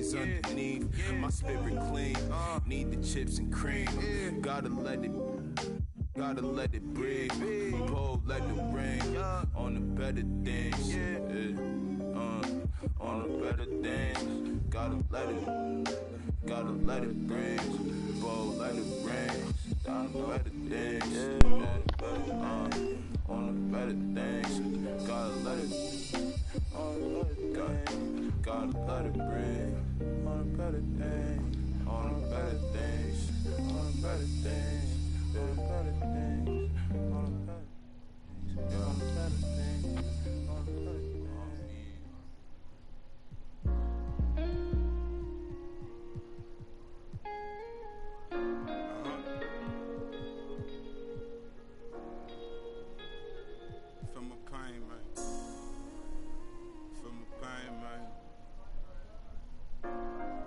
is underneath. My spirit clean, need the chips and cream. Gotta let it breathe. Pull, let it ring. On the better things, on the better things. Gotta let it ring. Pull, let it ring. On the better things, on the better things. Gotta let it. Gotta let it bring on the better things, on the better things, on the better things, on the better things, on the better things, on the better things, on the better things. From a pain, man. From a pain, man.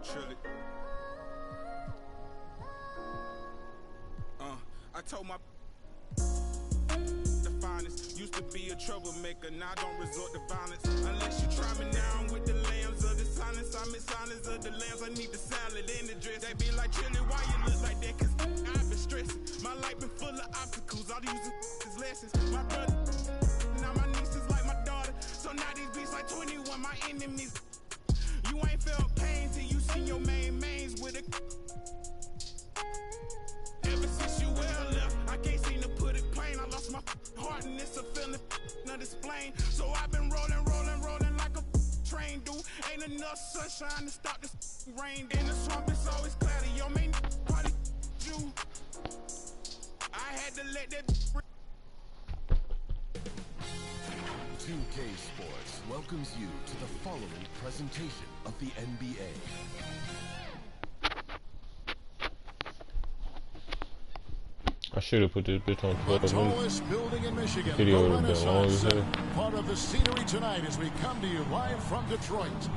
Truly. I told my the finest used to be a troublemaker. Now don't resort to violence unless you try me now. I'm with the lambs of the silence. I'm in silence of the lambs. I need the salad and the dress. They be like, Chili, why you look like that? Cause I've been stressing. My life been full of obstacles. All these is lessons. My brother, now my niece is like my daughter. So now these beats like 21, my enemies. You ain't felt pain till you seen your mains with it. Ever since you well left, I can't seem to put it plain. I lost my heart and it's a feeling not explain. So I've been rolling like a train, dude. Ain't enough sunshine to stop this rain. In the swamp, it's always cloudy. Yo, man, probably you. I had to let that 2K Sports welcomes you to the following presentation of the NBA. I should have put this bitch on the tallest building in Michigan, video the would have been long as Renaissance hell. Center, part of the scenery tonight as we come to you live from Detroit.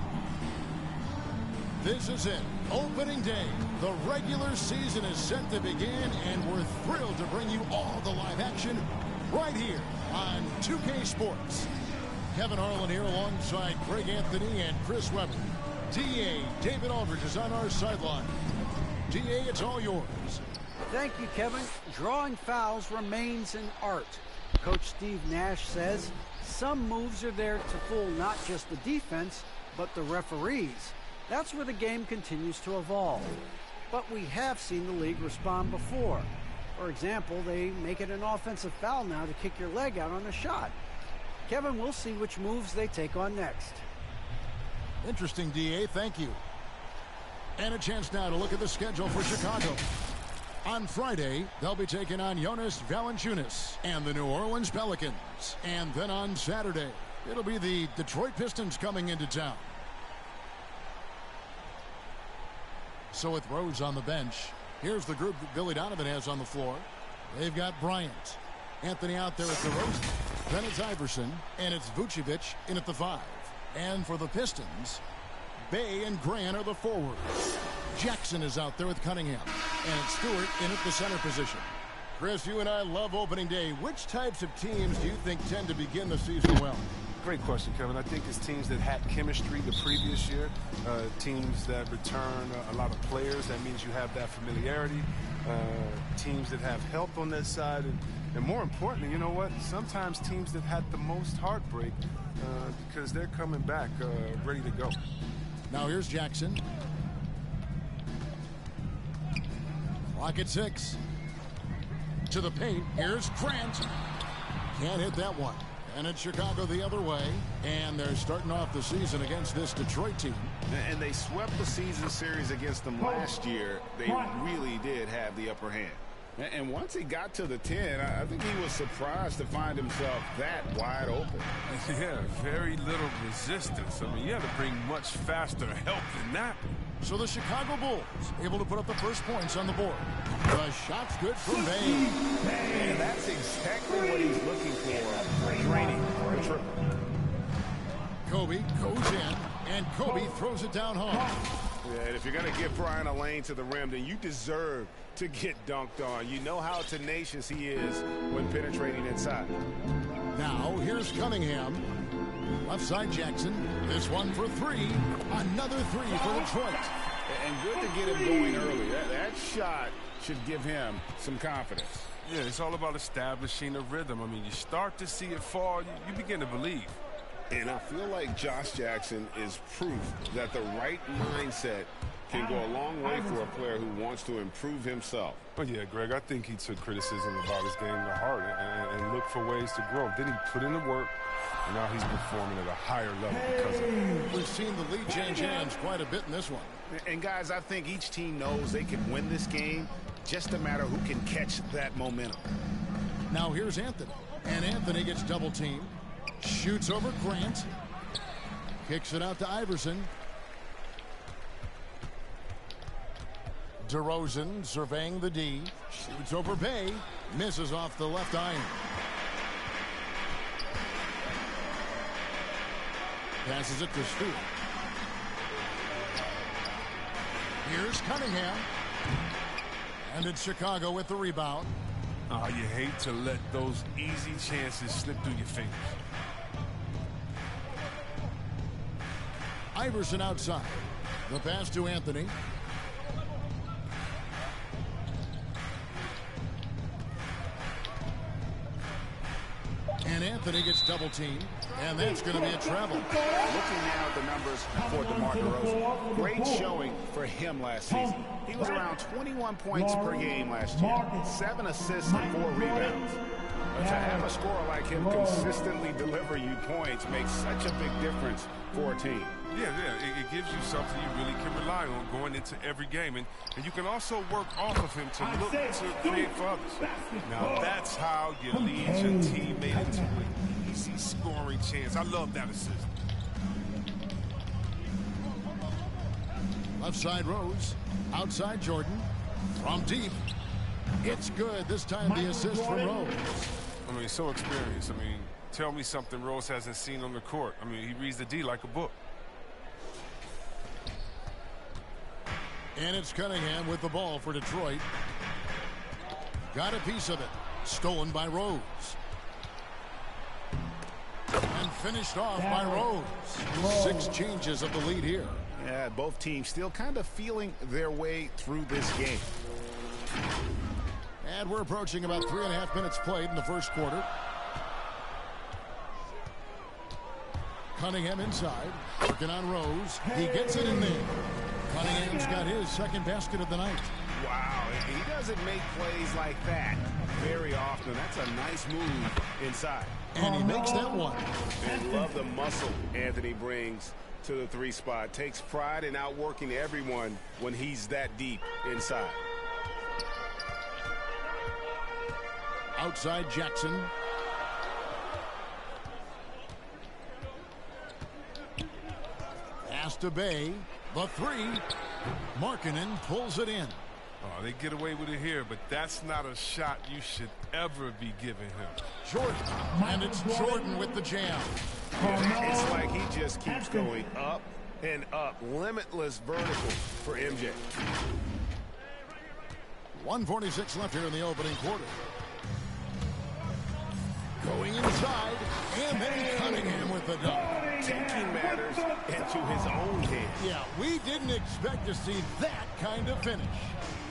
This is it, opening day. The regular season is set to begin, and we're thrilled to bring you all the live action right here on 2K Sports. Kevin Harlan here alongside Craig Anthony and Chris Webber. DA David Aldridge is on our sideline. DA, it's all yours. Thank you, Kevin. Drawing fouls remains an art. Coach Steve Nash says some moves are there to fool not just the defense, but the referees. That's where the game continues to evolve. But we have seen the league respond before. For example, they make it an offensive foul now to kick your leg out on a shot. Kevin, we'll see which moves they take on next. Interesting, DA. Thank you. And a chance now to look at the schedule for Chicago. On Friday, they'll be taking on Jonas Valanciunas and the New Orleans Pelicans. And then on Saturday, it'll be the Detroit Pistons coming into town. So with Rose on the bench, here's the group that Billy Donovan has on the floor. They've got Bryant. Anthony out there at the Rose. Then it's Iverson, and it's Vucevic in at the 5. And for the Pistons, Bay and Grant are the forwards. Jackson is out there with Cunningham. And it's Stewart in at the center position. Chris, you and I love opening day. Which types of teams do you think tend to begin the season well? Great question, Kevin. I think it's teams that had chemistry the previous year, teams that return a lot of players. That means you have that familiarity. Teams that have help on that side. And more importantly, you know what? Sometimes teams that had the most heartbreak because they're coming back ready to go. Now here's Jackson. Clock at 6. To the paint. Here's Grant. Can't hit that one. And it's Chicago the other way. And they're starting off the season against this Detroit team. And they swept the season series against them last year. They really did have the upper hand. And once he got to the 10, I think he was surprised to find himself that wide open. Yeah, very little resistance. I mean, you have to bring much faster help than that. So the Chicago Bulls able to put up the first points on the board. The shot's good from Bay. And that's exactly what he's looking for. Draining the triple. Kobe goes in, and Kobe throws it down home. Yeah, and if you're going to give Brian a lane to the rim, then you deserve to get dunked on. You know how tenacious he is when penetrating inside. Now, here's Cunningham. Left side Jackson. This one for three. Another three for Detroit. And good to get him going early. That shot should give him some confidence. Yeah, it's all about establishing a rhythm. I mean, you start to see it fall, you begin to believe. And I feel like Josh Jackson is proof that the right mindset can go a long way for a player who wants to improve himself. But yeah, Greg, I think he took criticism about his game to heart and looked for ways to grow. Then he put in the work, and now he's performing at a higher level because of it. We've seen the lead change hands quite a bit in this one. And guys, I think each team knows they can win this game, just a matter who can catch that momentum. Now here's Anthony. And Anthony gets double teamed. Shoots over Grant. Kicks it out to Iverson. DeRozan surveying the D. Shoots over Bay. Misses off the left iron. Passes it to Stewart. Here's Cunningham. And it's Chicago with the rebound. Oh, you hate to let those easy chances slip through your fingers. Iverson outside. The pass to Anthony. And Anthony gets double teamed. And that's going to be a travel. Looking now at the numbers for DeMar DeRozan. Great showing for him last season. He was around 21 points per game last year. 7 assists and 4 rebounds. But to have a scorer like him consistently deliver you points makes such a big difference for a team. Yeah, it gives you something you really can rely on going into every game. And you can also work off of him to look to create for others. Now, that's how you lead your teammate into an easy scoring chance. I love that assist. Left side Rose. Outside Jordan. From deep. It's good. This time the assist from Rose. I mean, so experienced. I mean, tell me something Rose hasn't seen on the court. I mean, he reads the D like a book. And it's Cunningham with the ball for Detroit. Got a piece of it. Stolen by Rose. And finished off by Rose. 6 changes of the lead here. Yeah, both teams still kind of feeling their way through this game. And we're approaching about 3.5 minutes played in the first quarter. Cunningham inside. Working on Rose. He gets it in there. Cunningham's got his second basket of the night. Wow, he doesn't make plays like that very often. That's a nice move inside. And he makes that one. And love the muscle Anthony brings to the 3 spot. Takes pride in outworking everyone when he's that deep inside. Outside Jackson. Pass to Bay. The 3. Markkanen pulls it in. Oh, they get away with it here, but that's not a shot you should ever be giving him. Jordan. And it's Jordan with the jam. It's like he just keeps going up and up. Limitless vertical for MJ. 1:46 left here in the opening quarter. Going inside, and then Cunningham with the dunk. Taking matters into his own hands. Yeah, we didn't expect to see that kind of finish.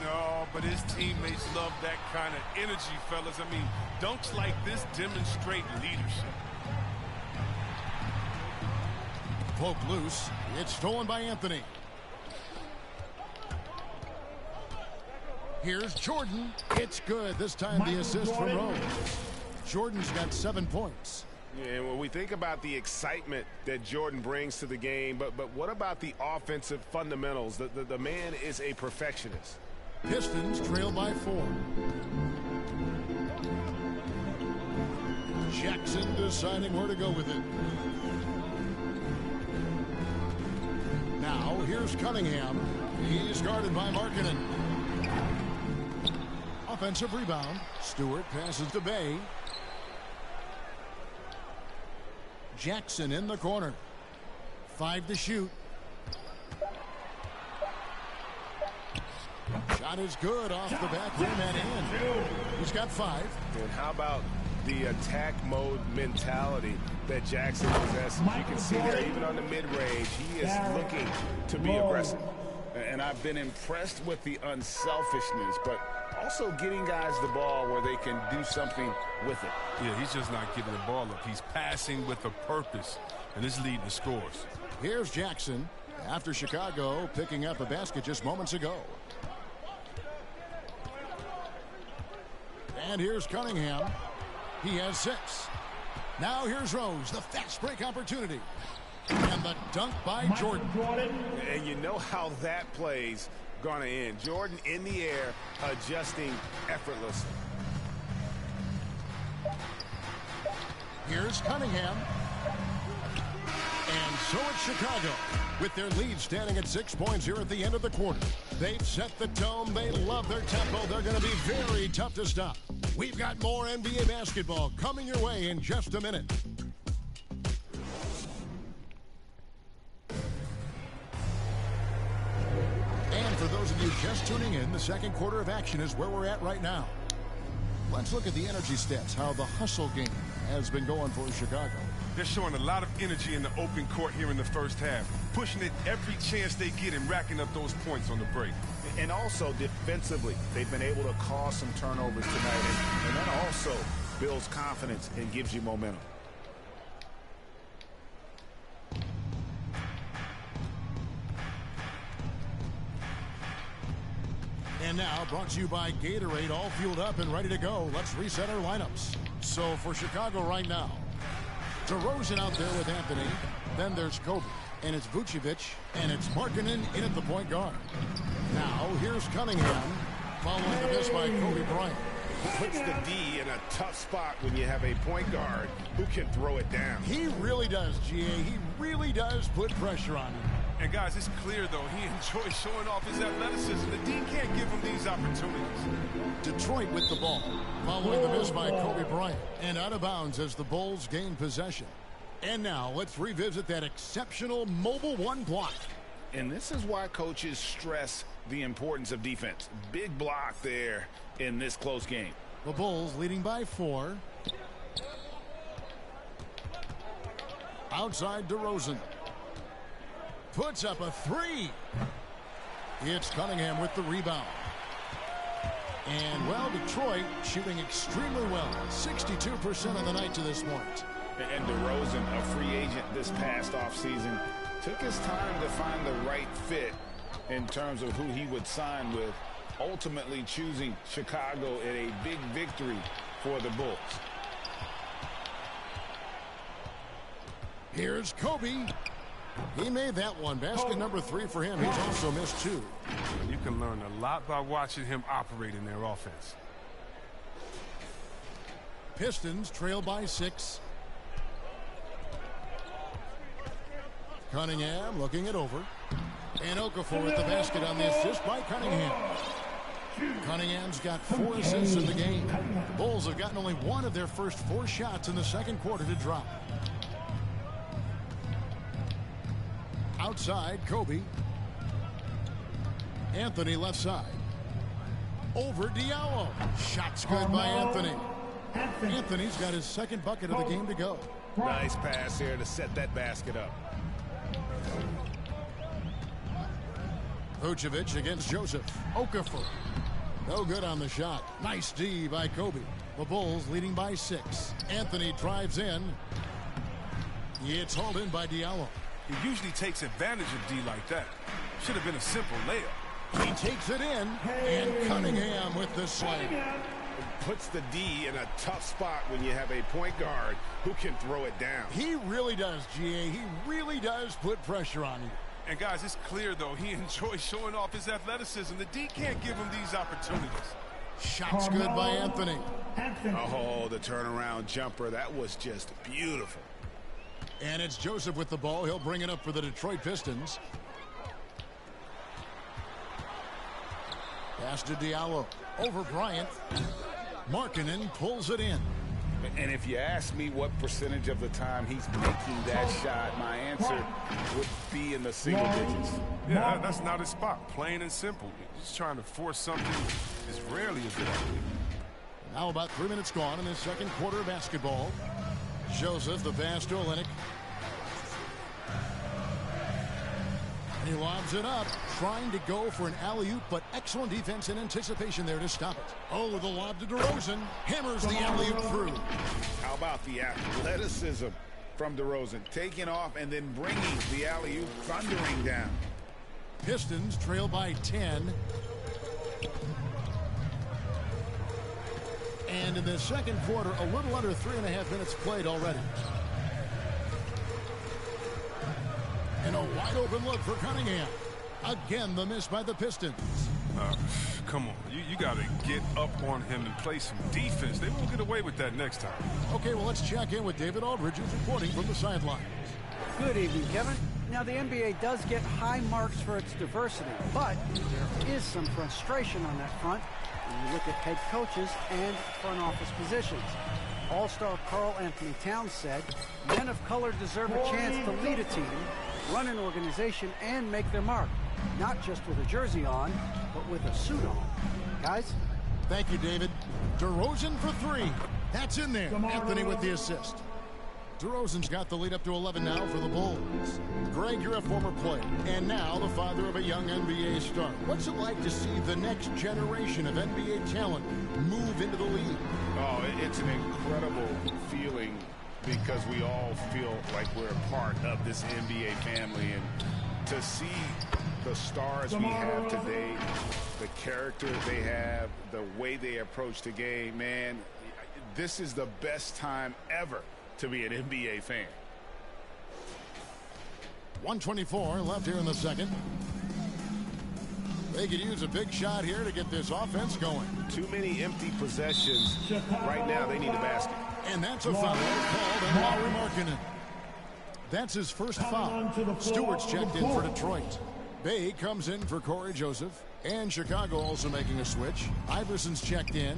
No, but his teammates love that kind of energy, fellas. I mean, dunks like this demonstrate leadership. Poke loose. It's stolen by Anthony. Here's Jordan. It's good. This time the assist from Rose. Jordan's got 7 points. Yeah, when we think about the excitement that Jordan brings to the game, but what about the offensive fundamentals? The man is a perfectionist. Pistons trail by 4. Jackson deciding where to go with it. Now here's Cunningham. He's guarded by Markkanen. Offensive rebound. Stewart passes to Bay. Jackson in the corner. 5 to shoot. Shot is good off the back rim and in. He's got 5. And how about the attack mode mentality that Jackson possesses. You can see there, even on the mid-range, he is looking to be aggressive. And I've been impressed with the unselfishness, but also getting guys the ball where they can do something with it. Yeah, he's just not giving the ball up. He's passing with a purpose, and it's leading to scores. Here's Jackson after Chicago picking up a basket just moments ago. And here's Cunningham. He has 6. Now here's Rose, the fast break opportunity. And the dunk by Jordan. And you know how that play's going to end. Jordan in the air, adjusting effortlessly. Here's Cunningham. And so it's Chicago, with their lead standing at 6 points here at the end of the quarter. They've set the tone. They love their tempo. They're going to be very tough to stop. We've got more NBA basketball coming your way in just a minute. And for those of you just tuning in, the second quarter of action is where we're at right now. Let's look at the energy stats, how the hustle game has been going for Chicago. They're showing a lot of energy in the open court here in the first half, pushing it every chance they get and racking up those points on the break. And also defensively, they've been able to cause some turnovers tonight, and that also builds confidence and gives you momentum. And now, brought to you by Gatorade, all fueled up and ready to go. Let's reset our lineups. So for Chicago right now, DeRozan out there with Anthony. Then there's Kobe. And it's Vucevic. And it's Markkanen in at the point guard. Now, here's Cunningham. Following the miss by Kobe Bryant. Puts the D in a tough spot when you have a point guard who can throw it down. He really does, GA. He really does put pressure on him. And guys, it's clear, though, he enjoys showing off his athleticism. The D can't give him these opportunities. Detroit with the ball. Following the miss by Kobe Bryant. And out of bounds as the Bulls gain possession. And now, let's revisit that exceptional Mobile 1 block. And this is why coaches stress the importance of defense. Big block there in this close game. The Bulls leading by 4. Outside DeRozan. Puts up a 3. It's Cunningham with the rebound. And, well, Detroit shooting extremely well. 62% of the night to this point. And DeRozan, a free agent this past offseason, took his time to find the right fit in terms of who he would sign with, ultimately choosing Chicago in a big victory for the Bulls. Here's Kobe. He made that one. Basket number 3 for him. He's also missed 2. You can learn a lot by watching him operate in their offense. Pistons trail by 6. Cunningham looking it over. And Okafor with the basket on the assist by Cunningham. Cunningham's got 4 assists in the game. The Bulls have gotten only 1 of their first 4 shots in the second quarter to drop. Outside, Kobe. Anthony left side. Over Diallo. Shots good by Anthony. Anthony's got his second bucket of the game to go. Nice pass here to set that basket up. Vucevic against Joseph. Okafor. No good on the shot. Nice D by Kobe. The Bulls leading by 6. Anthony drives in. It's hauled in by Diallo. He usually takes advantage of D like that. Should have been a simple layup. He takes it in. And Cunningham with the slam. Puts the D in a tough spot when you have a point guard who can throw it down. He really does, GA. He really does put pressure on you. And guys, it's clear, though, he enjoys showing off his athleticism. The D can't give him these opportunities. Shots good by Anthony. Oh, the turnaround jumper. That was just beautiful. And it's Joseph with the ball. He'll bring it up for the Detroit Pistons. Pass to Diallo. Over Bryant. Markkanen pulls it in. And if you ask me what percentage of the time he's making that shot, my answer would be in the single digits. Yeah, that's not his spot. Plain and simple. Just trying to force something is rarely a good idea. Now about 3 minutes gone in this second quarter of basketball. Joseph, the pass to Olenek. And he lobs it up, trying to go for an alley-oop, but excellent defense and anticipation there to stop it. Oh, the lob to DeRozan. Hammers the alley-oop through. How about the athleticism from DeRozan? Taking off and then bringing the alley-oop thundering down. Pistons trail by 10. And in the second quarter, a little under 3.5 minutes played already. And a wide open look for Cunningham. Again, the miss by the Pistons. Come on, you got to get up on him and play some defense. They won't get away with that next time. Okay, well, let's check in with David Aldridge, who's reporting from the sidelines. Good evening, Kevin. Now, the NBA does get high marks for its diversity, but there is some frustration on that front when you look at head coaches and front office positions. All-star Karl Anthony Towns said, men of color deserve a chance to lead a team, run an organization, and make their mark. Not just with a jersey on, but with a suit on. Guys? Thank you, David. DeRozan for three. That's in there. Anthony with the assist. DeRozan's got the lead up to 11 now for the Bulls. Greg, you're a former player, and now the father of a young NBA star. What's it like to see the next generation of NBA talent move into the league? Oh, it's an incredible feeling because we all feel like we're a part of this NBA family. And to see the stars we have today, the character they have, the way they approach the game, man, this is the best time ever to be an NBA fan. 1:24 left here in the second. They could use a big shot here to get this offense going. Too many empty possessions. Right now, they need a basket. And that's a foul called on Lauri Markkanen. That's his first foul. Stewart's checked in for Detroit. Bay comes in for Corey Joseph. And Chicago also making a switch. Iverson's checked in.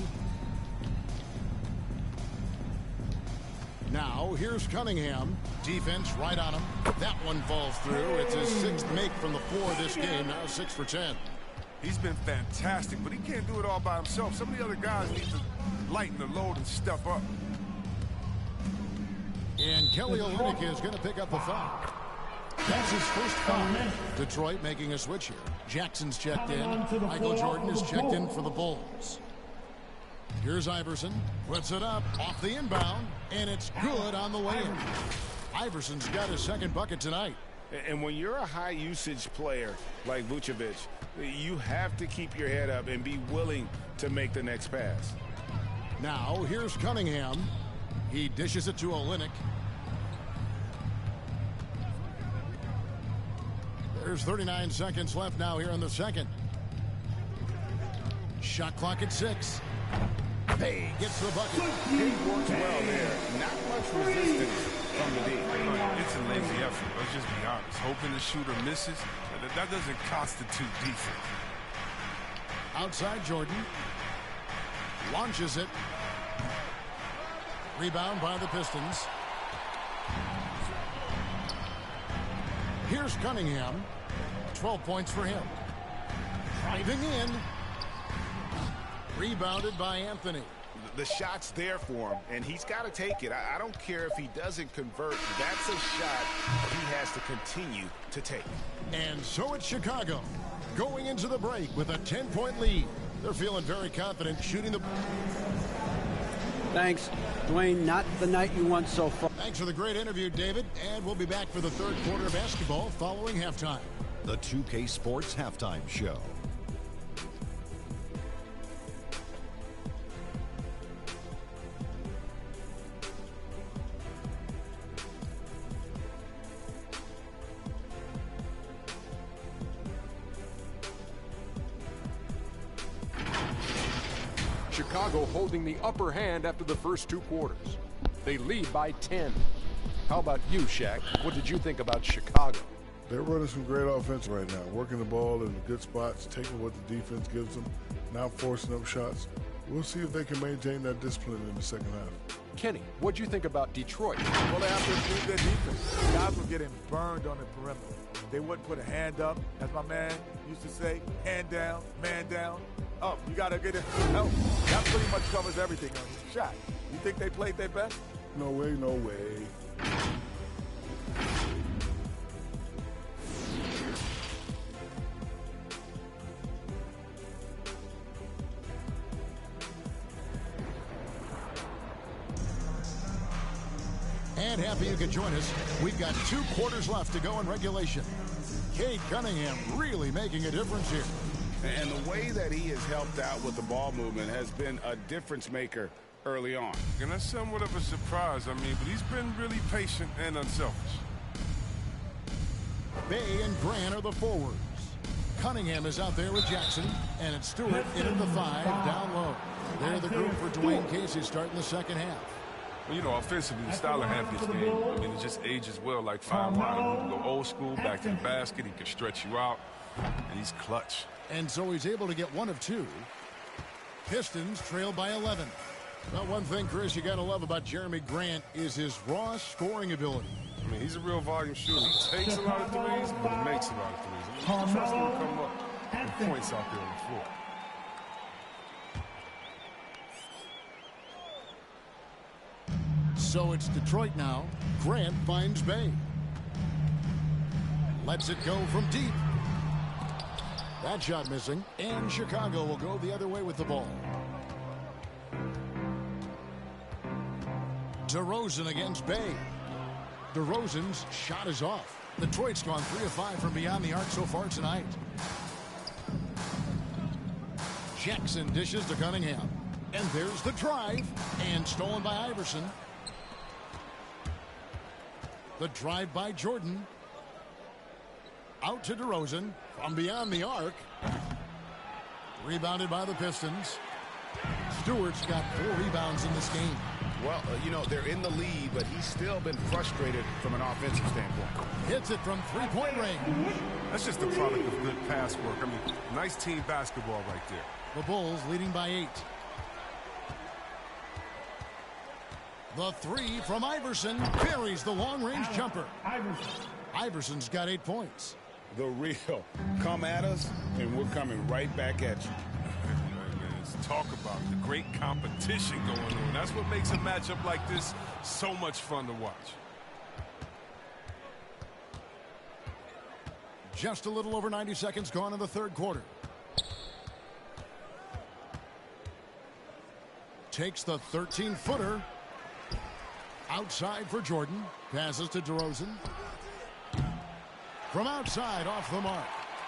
Now, here's Cunningham. Defense right on him. That one falls through. It's his sixth make from the floor this game. Now 6 for 10. He's been fantastic, but he can't do it all by himself. Some of the other guys need to lighten the load and step up. And Kelly Olynyk is going to pick up a foul. That's his first foul. Detroit making a switch here. Jackson's checked in. Michael Jordan is checked in for the Bulls. Here's Iverson. Puts it up off the inbound. And it's good on the way in. Iverson's got his second bucket tonight. And when you're a high-usage player like Vucevic, you have to keep your head up and be willing to make the next pass. Now, here's Cunningham. He dishes it to Olynyk. There's 39 seconds left now here in the second. Shot clock at 6. Bay gets the bucket. He works well there. Not much resistance from the D. It's a lazy effort. Let's just be honest. Hoping the shooter misses, that doesn't constitute defense. Outside Jordan. Launches it. Rebound by the Pistons. Here's Cunningham. 12 points for him. Driving in. Rebounded by Anthony. The shot's there for him, and he's got to take it. I don't care if he doesn't convert. That's a shot he has to continue to take. And so it's Chicago going into the break with a 10-point lead. They're feeling very confident shooting the... Thanks, Dwayne. Not the night you want so far. Thanks for the great interview, David. And we'll be back for the third quarter of basketball following halftime. The 2K Sports Halftime Show. Chicago holding the upper hand after the first 2 quarters. They lead by 10. How about you, Shaq? What did you think about Chicago? They're running some great offense right now, working the ball in the good spots, taking what the defense gives them, not forcing up shots. We'll see if they can maintain that discipline in the second half. Kenny, what do you think about Detroit? Well, they have to improve their defense. Guys were getting burned on the perimeter. They wouldn't put a hand up, as my man used to say, hand down, man down. up. You got to get it help. That pretty much covers everything. Shaq, you think they played their best? No way, no way. And happy you could join us. We've got 2 quarters left to go in regulation. Cade Cunningham really making a difference here. And the way that he has helped out with the ball movement has been a difference maker early on. And that's somewhat of a surprise, but he's been really patient and unselfish. Bay and Grant are the forwards. Cunningham is out there with Jackson, and it's Stewart in at the 5 down low. They're the group for Dwayne Casey starting the second half. Well, offensively, the style of half his game, it just ages well like fine wine. He can go old school, back to the basket. He can stretch you out, and he's clutch. And so he's able to get 1 of 2. Pistons trail by 11. Well, one thing, Chris, you got to love about Jeremy Grant is his raw scoring ability. He's a real volume shooter. He takes a lot of threes, but he makes a lot of threes. He's the first one to come up with points out there on the floor. So it's Detroit now. Grant finds Bay. Lets it go from deep. That shot missing. And Chicago will go the other way with the ball. DeRozan against Bay. DeRozan's shot is off. Detroit's gone 3 of 5 from beyond the arc so far tonight. Jackson dishes to Cunningham. And there's the drive. And stolen by Iverson. The drive by Jordan. Out to DeRozan from beyond the arc. Rebounded by the Pistons. Stewart's got 4 rebounds in this game. Well, they're in the lead, but he's still been frustrated from an offensive standpoint. Hits it from 3-point range. That's just the product of good pass work. Nice team basketball right there. The Bulls leading by 8. The 3 from Iverson buries the long-range jumper. Iverson's got 8 points. The real. Come at us, and we're coming right back at you. Talk about the great competition going on. That's what makes a matchup like this so much fun to watch. Just a little over 90 seconds gone in the third quarter. Takes the 13-footer. Outside for Jordan. Passes to DeRozan. From outside, off the mark.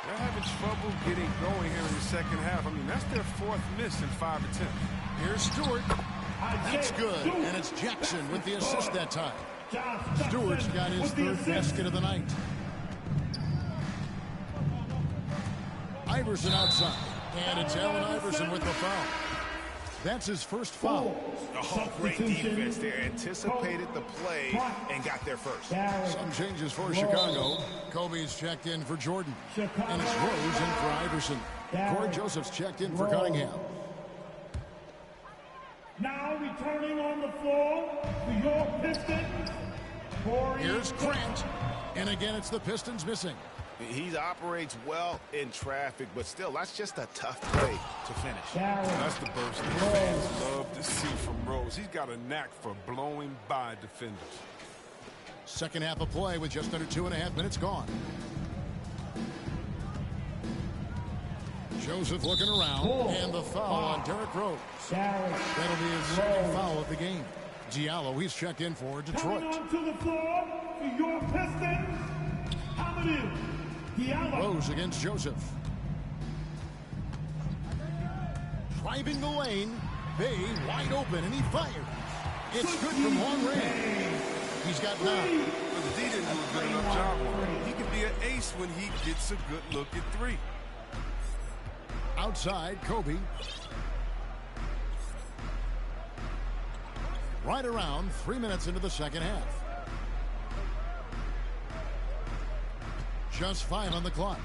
They're having trouble getting going here in the second half. That's their 4th miss in 5 attempts. Here's Stewart. That's good. And it's Jackson with the assist that time. Stewart's got his 3rd basket of the night. Iverson outside. And it's Allen Iverson with the foul. That's his first foul. Oh, great defense there. Anticipated the play and got there first. Some changes for Chicago. Kobe's checked in for Jordan. And it's Rose in for Iverson. Corey Joseph's checked in for Cunningham. Now returning on the floor for your Pistons. Here's Grant. And again, it's the Pistons missing. He operates well in traffic, but still, that's just a tough play to finish. That's the burst that fans love to see from Rose. He's got a knack for blowing by defenders. Second half of play with just under 2.5 minutes gone. Joseph looking around, and the foul on Derrick Rose. That'll be his second foul of the game. Diallo, he's checked in for Detroit. Coming onto the floor for your Pistons, Hamidou Diallo. Rose against Joseph. Driving the lane. Bay wide open, and he fires. It's good from long range. He's got 9. But the D didn't do a good enough job on him. He can be an ace when he gets a good look at 3. Outside, Kobe. Right around 3 minutes into the second half. Just 5 on the clock.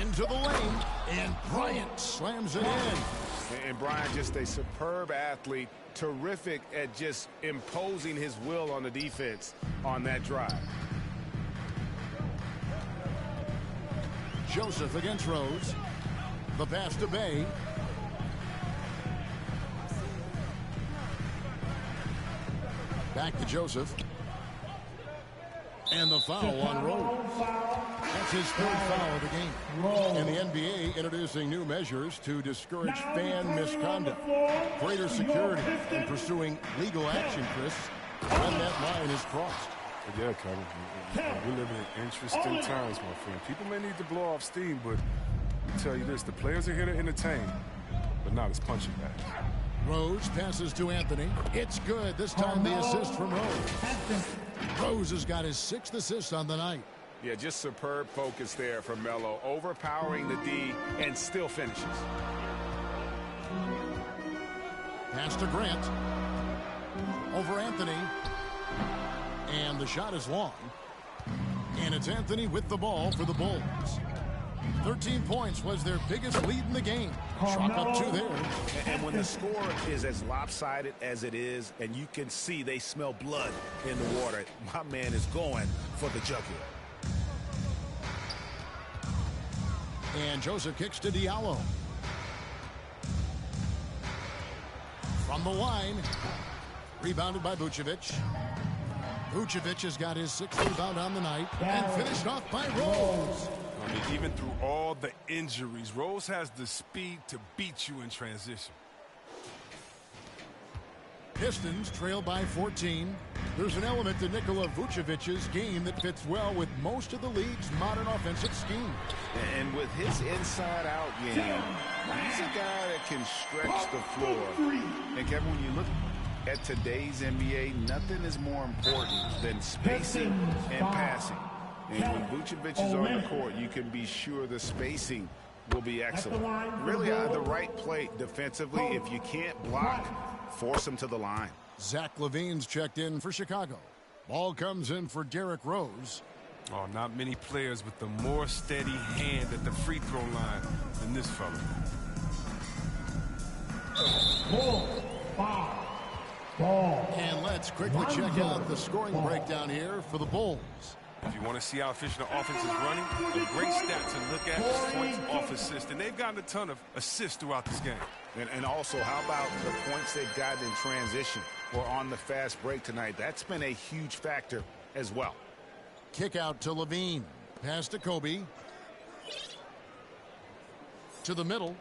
Into the lane, and Bryant slams it in. And Bryant, just a superb athlete, terrific at just imposing his will on the defense on that drive. Joseph against Rose. The pass to Bay. Back to Joseph. And the foul on Rose. That's his third foul of the game. And the NBA introducing new measures to discourage fan misconduct. Greater security in pursuing legal action, Chris, when that line is crossed. Yeah, Kevin. We're living in interesting times, my friend. People may need to blow off steam, but I'll tell you this, the players are here to entertain, but not as punching bags. Rose passes to Anthony. It's good. This time the assist from Rose. Rose has got his 6th assist on the night. Yeah, just superb focus there from Melo, overpowering the D and still finishes. Pass to Grant. Over Anthony. And the shot is long. And it's Anthony with the ball for the Bulls. 13 points was their biggest lead in the game. Chalk up 2 there. And when the score is as lopsided as it is, and you can see they smell blood in the water, my man is going for the jugular. And Joseph kicks to Diallo. From the line. Rebounded by Vucevic. Vucevic has got his 6th rebound on the night. And finished off by Rose. I mean, even through all the injuries, Rose has the speed to beat you in transition. Pistons trail by 14. There's an element to Nikola Vucevic's game that fits well with most of the league's modern offensive scheme. And with his inside-out game, he's a guy that can stretch the floor. And Kevin, when you look at today's NBA, nothing is more important than spacing and passing. And when Vucevic is on the court, you can be sure the spacing will be excellent. Really the right play defensively. If you can't block, force him to the line. Zach LaVine's checked in for Chicago. Ball comes in for Derrick Rose. Oh, not many players with the more steady hand at the free throw line than this fella. And let's quickly check out the scoring breakdown here for the Bulls. If you want to see how efficient the offense is running, a great stat to look at is points off assist. And they've gotten a ton of assists throughout this game. And also, how about the points they've gotten in transition or on the fast break tonight? That's been a huge factor as well. Kick out to Levine. Pass to Kobe. To the middle.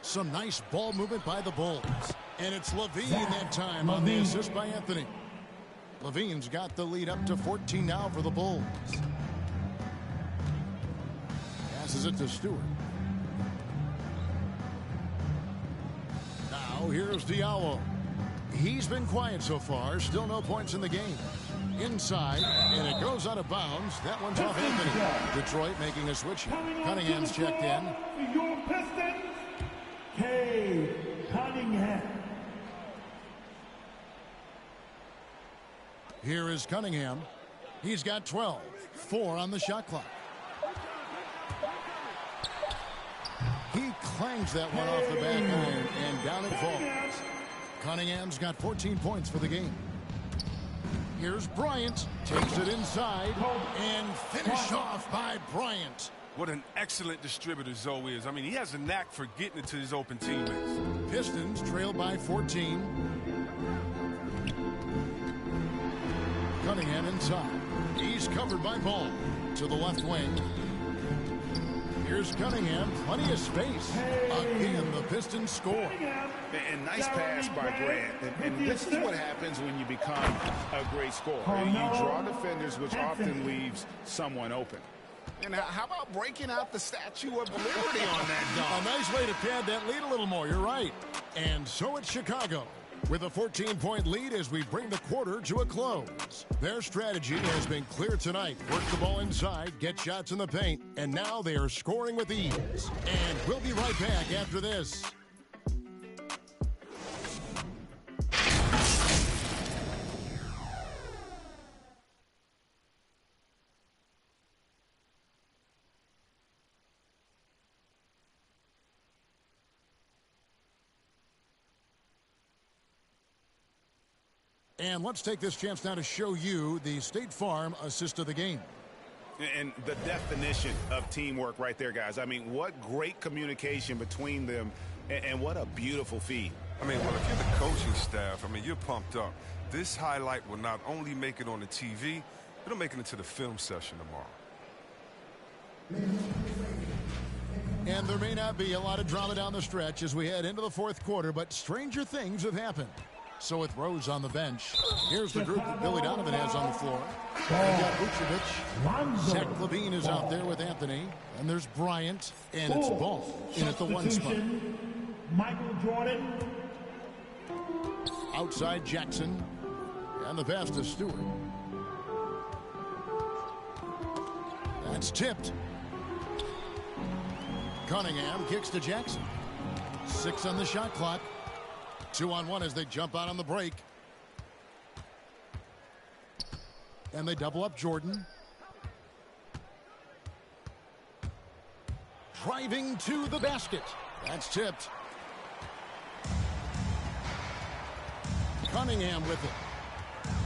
Some nice ball movement by the Bulls. And it's Levine that time on the assist by Anthony. Levine's got the lead up to 14 now for the Bulls. Passes it to Stewart. Now here's Diallo. He's been quiet so far. Still no points in the game. Inside, and it goes out of bounds. That one's off Anthony. Detroit making a switch. Cunningham's checked in. Your Pistons, Cade Cunningham. Here is Cunningham. He's got 12. 4 on the shot clock. He clangs that one off the back iron, and down it falls. Cunningham's got 14 points for the game. Here's Bryant. Takes it inside, and finish off by Bryant. What an excellent distributor Zoe is. I mean, he has a knack for getting it to his open teammates. Pistons trail by 14. Cunningham inside. He's covered by Ball. To the left wing. Here's Cunningham. Plenty of space. Again, the Pistons score. And nice pass by Grant. And this is what happens when you become a great scorer. You draw defenders, which often leaves someone open. And how about breaking out the Statue of Liberty on that dunk? A nice way to pad that lead a little more. You're right. And so it's Chicago, with a 14-point lead as we bring the quarter to a close. Their strategy has been clear tonight. Work the ball inside, get shots in the paint, and now they are scoring with ease. And we'll be right back after this. And let's take this chance now to show you the State Farm assist of the game. And the definition of teamwork right there, guys. I mean, what great communication between them, and what a beautiful feed. I mean, well, if you're the coaching staff, I mean, you're pumped up. This highlight will not only make it on the TV, it'll make it into the film session tomorrow. And there may not be a lot of drama down the stretch as we head into the fourth quarter, but stranger things have happened. So with Rose on the bench, here's the group that Billy Donovan has on the floor. We've got Vucevic. Zach LaVine is out there with Anthony. And there's Bryant. And it's Ball in at the one spot. Michael Jordan. Outside Jackson. And the pass to Stewart. That's tipped. Cunningham kicks to Jackson. 6 on the shot clock. 2-on-1 as they jump out on the break. And they double up Jordan. Driving to the basket. That's tipped. Cunningham with it.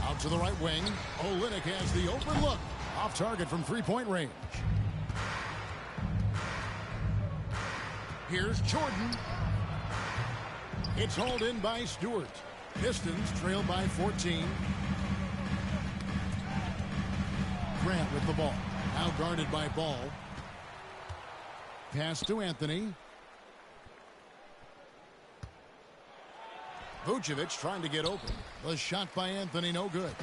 Out to the right wing. Olynyk has the open look. Off target from three-point range. Here's Jordan. It's hauled in by Stewart. Pistons trail by 14. Grant with the ball. Now guarded by Ball. Pass to Anthony. Vucevic trying to get open. The shot by Anthony, no good.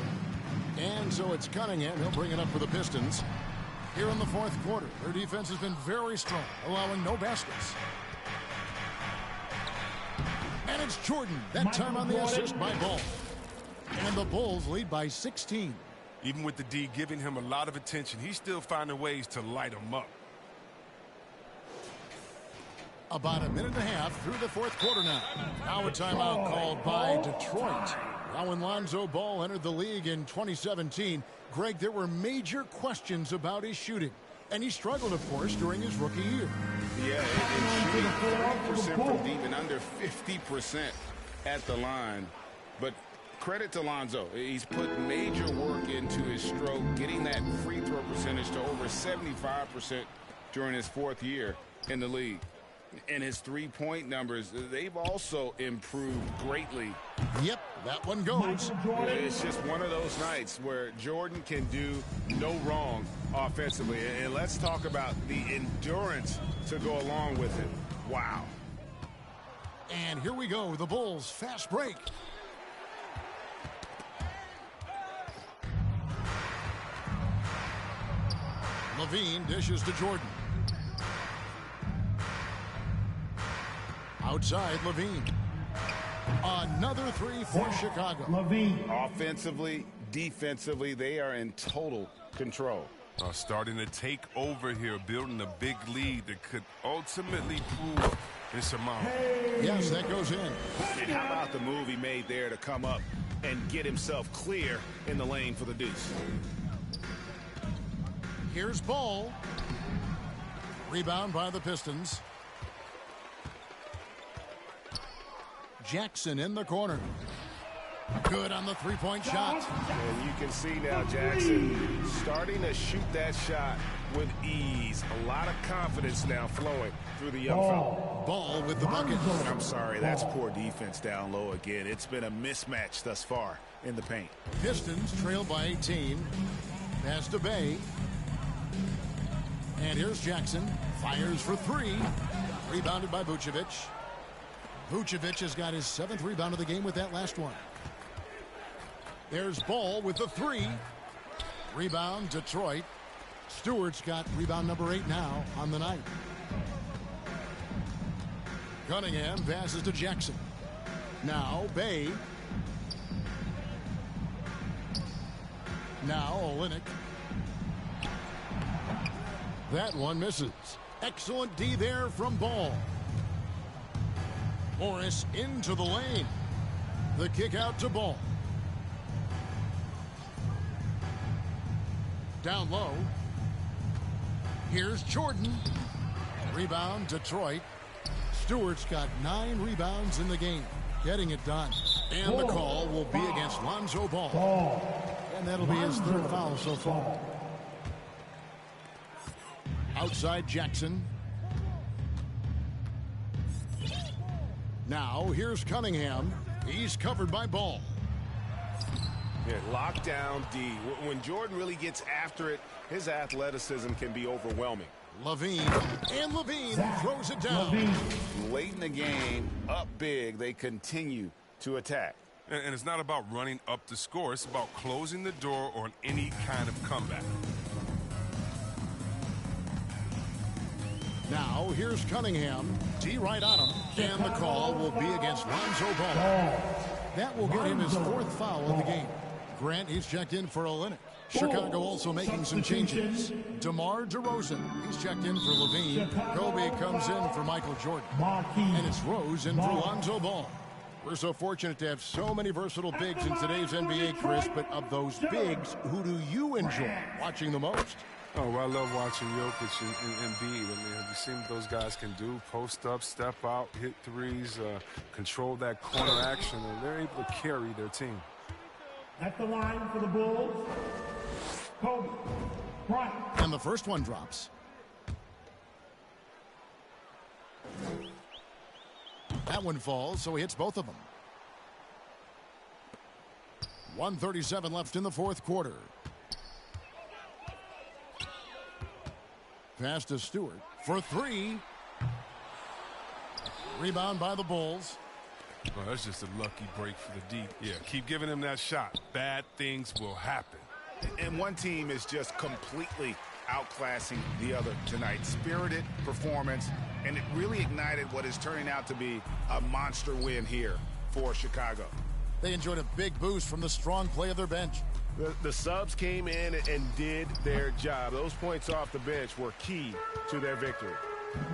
And so it's Cunningham. He'll bring it up for the Pistons. Here in the fourth quarter, their defense has been very strong, allowing no baskets. And it's Jordan, that time on the assist by Ball. And the Bulls lead by 16. Even with the D giving him a lot of attention, he's still finding ways to light him up. About a minute and a half through the fourth quarter now. Now a timeout called by Detroit. Now when Lonzo Ball entered the league in 2017, Greg, there were major questions about his shooting. And he struggled, of course, during his rookie year. Yeah, and shooting 40% from deep and under 50% at the line. But credit to Lonzo. He's put major work into his stroke, getting that free throw percentage to over 75% during his fourth year in the league. And his three-point numbers, they've also improved greatly. Yep, that one goes. It's just one of those nights where Jordan can do no wrong offensively. And let's talk about the endurance to go along with it. Wow. And here we go, the Bulls fast break. LaVine dishes to Jordan. Outside, LaVine. Another three for Chicago. LaVine. Offensively, defensively, they are in total control. Starting to take over here, building a big lead that could ultimately prove insurmountable. Yes, that goes in. And how about the move he made there to come up and get himself clear in the lane for the deuce? Here's Ball. Rebound by the Pistons. Jackson in the corner. Good on the three-point shot. And you can see now Jackson starting to shoot that shot with ease. A lot of confidence now flowing through the young fella. Ball with the bucket. I'm sorry, that's poor defense down low again. It's been a mismatch thus far in the paint. Pistons trail by 18. Pass to Bay. And here's Jackson. Fires for three. Rebounded by Vucevic. Vucevic has got his 7th rebound of the game with that last one. There's Ball with the three. Rebound, Detroit. Stewart's got rebound number 8 now on the night. Cunningham passes to Jackson. Now Bay. Now Olynyk. That one misses. Excellent D there from Ball. Morris into the lane. The kick out to Ball. Down low. Here's Jordan. Rebound, Detroit. Stewart's got 9 rebounds in the game. Getting it done. And the call will be against Lonzo Ball. And that'll be his 3rd foul so far. Outside Jackson. Now here's Cunningham. He's covered by Ball. Yeah, lockdown D. When Jordan really gets after it, his athleticism can be overwhelming. Levine throws it down. Late in the game, up big, they continue to attack. And it's not about running up the score. It's about closing the door on any kind of comeback. Now, here's Cunningham. D right on him. And the call will be against Lonzo Ball. That will get him his 4th foul of the game. Grant, he's checked in for Olynyk. Chicago also making some changes. DeMar DeRozan, he's checked in for Levine. Kobe comes in for Michael Jordan. And it's Rose in for Lonzo Ball. We're so fortunate to have so many versatile bigs in today's NBA, Chris, but of those bigs, who do you enjoy watching the most? Oh, well, I love watching Jokic and Embiid. I mean, have you seen what those guys can do? Post up, step out, hit threes, control that corner action, and they're able to carry their team. At the line for the Bulls, Kobe Bryant. And the first one drops. That one falls, so he hits both of them. 1:37 left in the 4th quarter. Pass to Stewart for 3. Rebound by the Bulls. Well, that's just a lucky break for the D. Yeah, keep giving him that shot. Bad things will happen. And one team is just completely outclassing the other tonight. Spirited performance, and it really ignited what is turning out to be a monster win here for Chicago. They enjoyed a big boost from the strong play of their bench. The subs came in and did their job. Those points off the bench were key to their victory.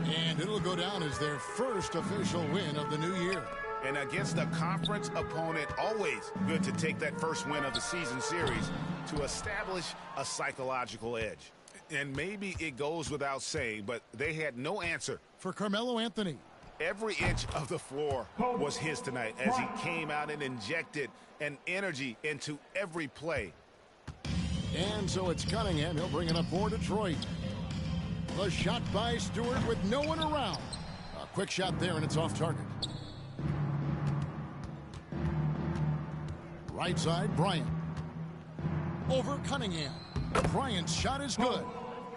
And it'll go down as their first official win of the new year. And against a conference opponent, always good to take that first win of the season series to establish a psychological edge. And maybe it goes without saying, but they had no answer for Carmelo Anthony. Every inch of the floor was his tonight as he came out and injected an energy into every play. And so it's Cunningham. He'll bring it up for Detroit. The shot by Stewart with no one around. A quick shot there, and it's off target. Right side, Bryant. Over Cunningham. Bryant's shot is good.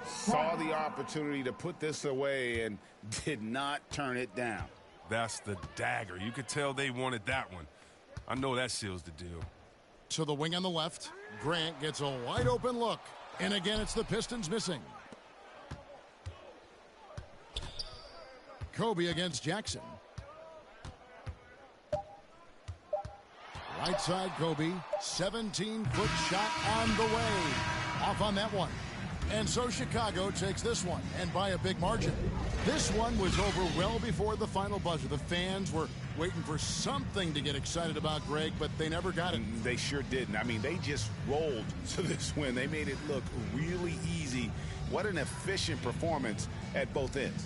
Saw the opportunity to put this away and did not turn it down. That's the dagger. You could tell they wanted that one. I know that seals the deal. To the wing on the left. Grant gets a wide open look. And again, it's the Pistons missing. Kobe against Jackson. Right side, Kobe. 17-foot shot on the way. Off on that one. And so Chicago takes this one, and by a big margin. This one was over well before the final buzzer. The fans were waiting for something to get excited about, Greg, but they never got it. They sure didn't. I mean, they just rolled to this win. They made it look really easy. What an efficient performance at both ends.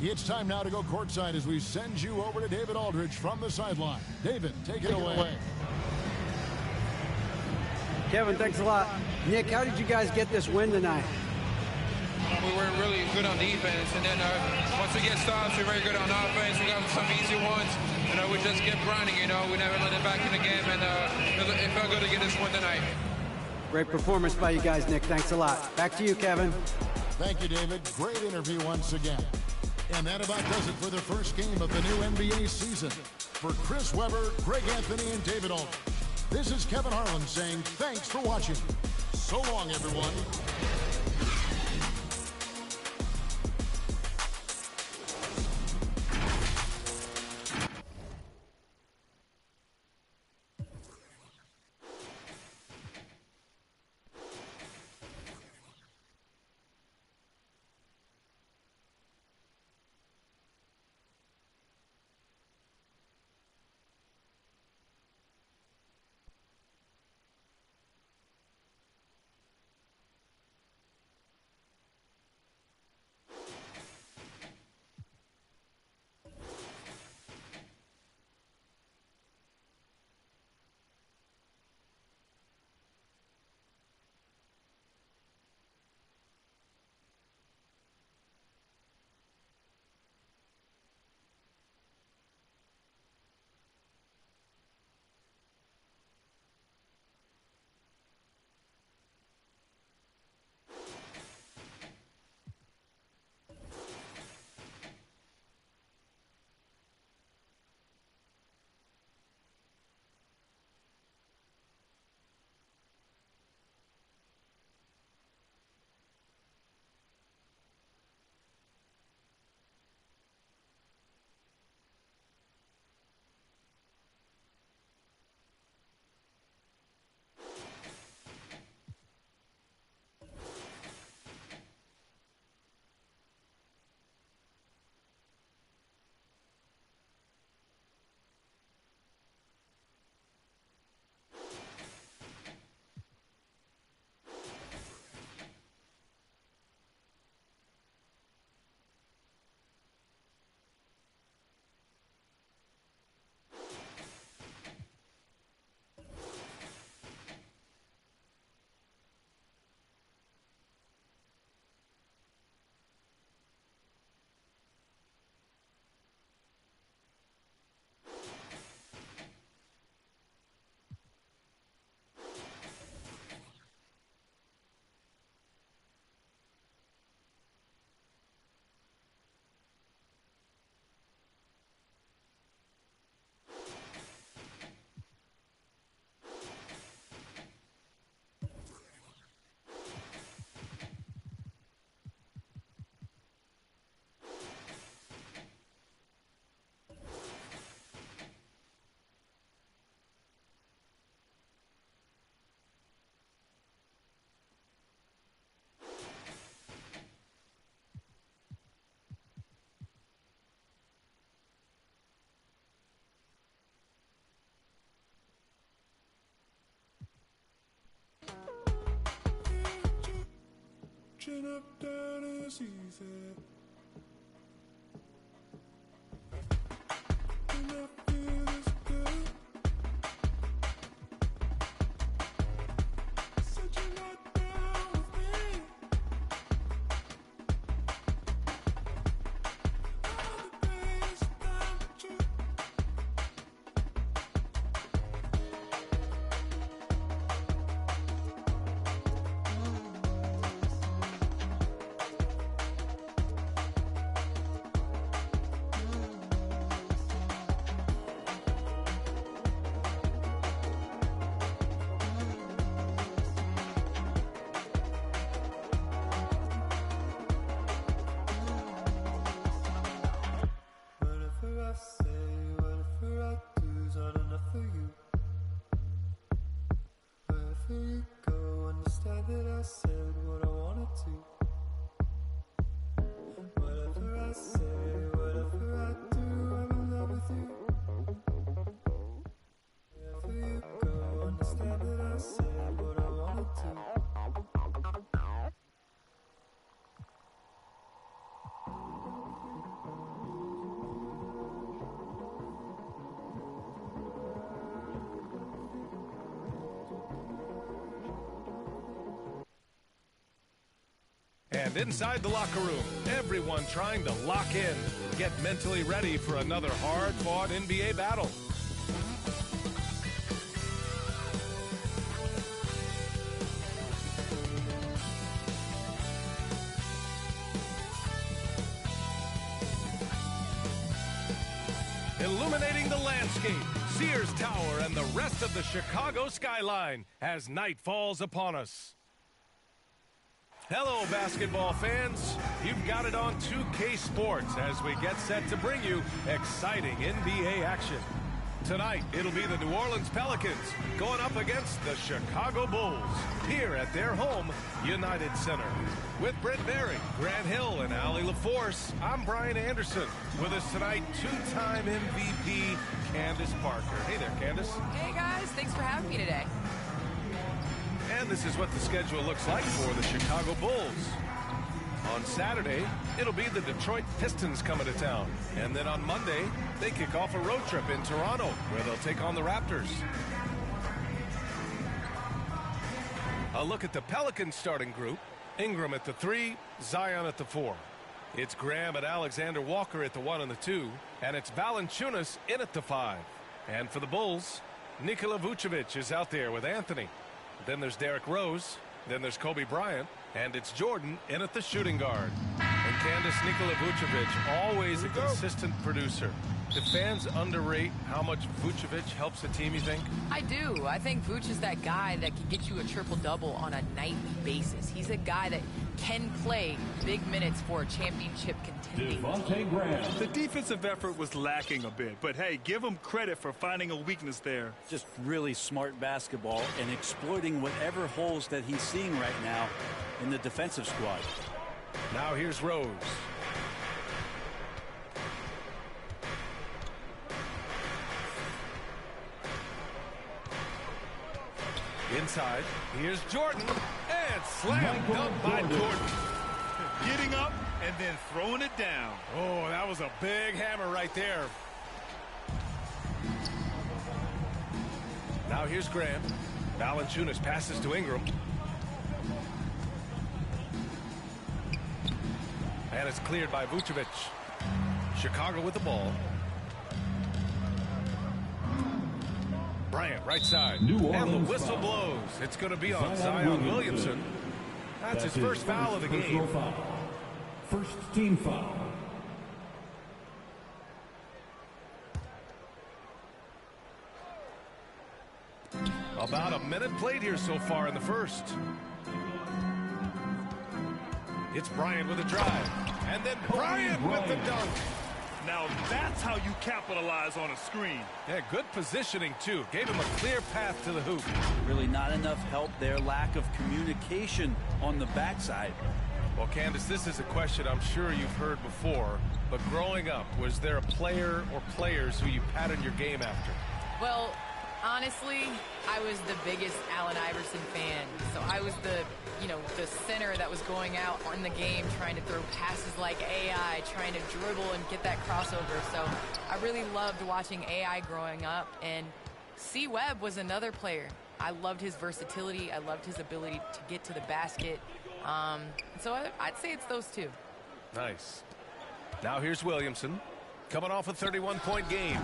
It's time now to go courtside as we send you over to David Aldridge from the sideline. David, take it away. Kevin, thanks a lot. Nick, how did you guys get this win tonight? We were really good on defense, and then once we get stops, we're very good on offense. We got some easy ones. We just kept grinding, we never let it back in the game, and it felt good to get this one tonight. Great performance by you guys, Nick. Thanks a lot. Back to you, Kevin. Thank you, David. Great interview once again. And that about does it for the first game of the new NBA season. For Chris Webber, Greg Anthony, and David Aldridge, this is Kevin Harlan saying thanks for watching. So long, everyone. Searching up, down, and she said, and I feel this good. Said you're not down with me. All the days down with you. Whatever I say, whatever I do is not enough for you. Wherever you go, understand that I said what I wanted to. Whatever I say, whatever I do, I'm in love with you. Wherever you go, understand that I said what I wanted to. And inside the locker room, everyone trying to lock in, get mentally ready for another hard-fought NBA battle. Illuminating the landscape, Sears Tower and the rest of the Chicago skyline as night falls upon us. Hello, basketball fans. You've got it on 2K Sports as we get set to bring you exciting NBA action. Tonight, it'll be the New Orleans Pelicans going up against the Chicago Bulls here at their home, United Center. With Brent Berry, Grant Hill, and Allie LaForce, I'm Brian Anderson. With us tonight, two-time MVP Candace Parker. Hey there, Candace. Hey, guys. Thanks for having me today. And this is what the schedule looks like for the Chicago Bulls. On Saturday, it'll be the Detroit Pistons coming to town. And then on Monday, they kick off a road trip in Toronto, where they'll take on the Raptors. A look at the Pelicans starting group. Ingram at the 3, Zion at the 4. It's Graham and Alexander Walker at the 1 and the 2. And it's Valanciunas in at the 5. And for the Bulls, Nikola Vucevic is out there with Anthony. Then there's Derrick Rose. Then there's Kobe Bryant. And it's Jordan in at the shooting guard. And Candace, Nikola Vucevic, always a consistent producer. Do fans underrate how much Vucevic helps a team, you think? I do. I think Vuce is that guy that can get you a triple-double on a nightly basis. He's a guy that can play big minutes for a championship contending team. The defensive effort was lacking a bit, but hey, give him credit for finding a weakness there. Just really smart basketball and exploiting whatever holes that he's seeing right now in the defensive squad. Now here's Rose. Inside, here's Jordan, and slam dunk by Jordan. Getting up and then throwing it down. Oh, that was a big hammer right there. Now here's Graham. Valanciunas passes to Ingram. And it's cleared by Vucevic. Chicago with the ball. Bryant, right side. And the whistle blows. It's going to be on Zion Williamson. That's his first foul of the game. First team foul. About a minute played here so far in the first. It's Bryant with a drive. And then Bryant with the dunk. Now that's how you capitalize on a screen. Yeah, good positioning, too. Gave him a clear path to the hoop. Really not enough help there. Lack of communication on the backside. Well, Candace, this is a question I'm sure you've heard before. But growing up, was there a player or players who you patterned your game after? Well, Honestly, I was the biggest Allen Iverson fan. So I was the center that was going out in the game trying to throw passes like AI, trying to dribble and get that crossover. So I really loved watching AI growing up. And C. Webb was another player. I loved his versatility. I loved his ability to get to the basket. So I'd say it's those two. Nice. Now here's Williamson, coming off a 31-point game.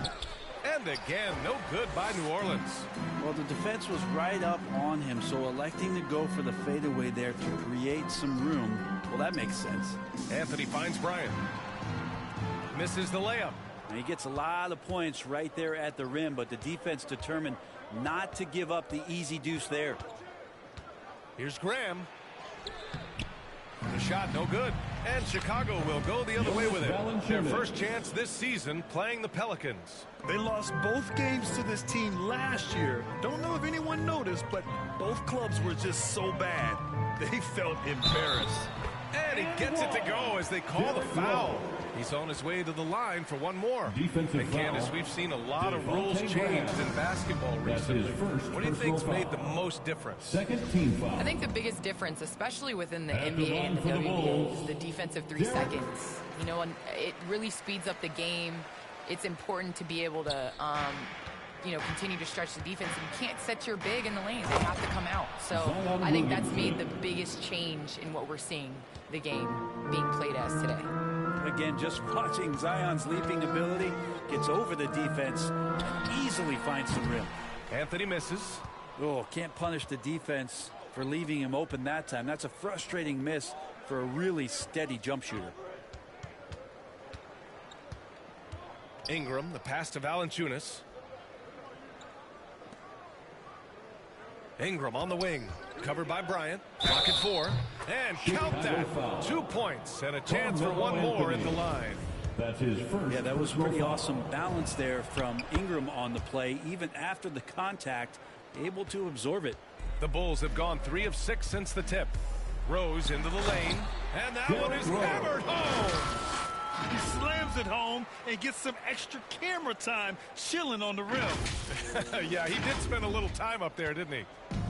And again, no good by New Orleans. Well, the defense was right up on him, so electing to go for the fadeaway there to create some room, well, that makes sense. Anthony finds Bryant. Misses the layup. And he gets a lot of points right there at the rim, but the defense determined not to give up the easy deuce there. Here's Graham. The shot no good. And Chicago will go the other way with it. Their first chance this season playing the Pelicans. They lost both games to this team last year. Don't know if anyone noticed, but both clubs were just so bad. They felt embarrassed. And he gets it to go as they call the foul. He's on his way to the line for one more. Defensive Candace, foul. we've seen a lot of rules changed in basketball recently. What do you think's made the most difference? Second team foul. I think the biggest difference, especially within the NBA and the WNBA, is the defensive 3 seconds. You know, it really speeds up the game. It's important to be able to, continue to stretch the defense. You can't set your big in the lanes. They have to come out. So I think that's made the biggest change in what we're seeing the game being played as today. Again, just watching Zion's leaping ability, gets over the defense and easily finds the rim. Anthony misses. Oh, can't punish the defense for leaving him open that time. That's a frustrating miss for a really steady jump shooter. Ingram, the pass to Valanciunas. Ingram on the wing, covered by Bryant. Clock at 4, and count that. 2 points and a chance for one more in the line. That's his first. Yeah, that was pretty awesome balance there from Ingram on the play. Even after the contact, able to absorb it. The Bulls have gone 3 of 6 since the tip. Rose into the lane, and that one is hammered home. He slams it home and gets some extra camera time chilling on the rim. Yeah, he did spend a little time up there, didn't he?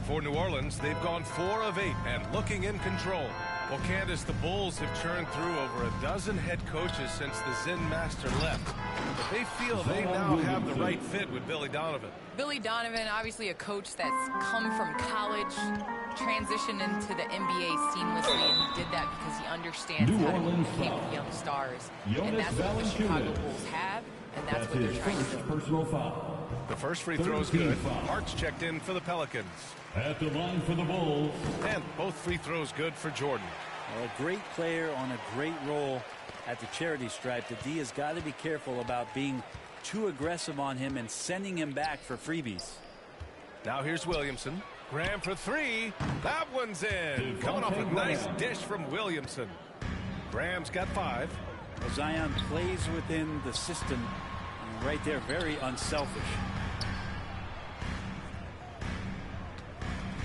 For New Orleans, they've gone 4 of 8 and looking in control. Well, Candace, the Bulls have churned through over a dozen head coaches since the Zen Master left. But they feel they now have the right fit with Billy Donovan. Billy Donovan, obviously a coach that's come from college, transitioned into the NBA seamlessly, and he did that because he understands how to communicate with young stars. And that's what the Chicago Bulls have, and that's what they're trying to do. Personal foul. The first free throw is good. Hart's checked in for the Pelicans. At the line for the Bulls. And both free throws good for Jordan. Well, a great player on a great role at the charity stripe. The D has got to be careful about being too aggressive on him and sending him back for freebies. Now here's Williamson. Graham for 3. That one's in. Coming off a nice dish from Williamson. Graham's got 5. Well, Zion plays within the system. And right there, very unselfish.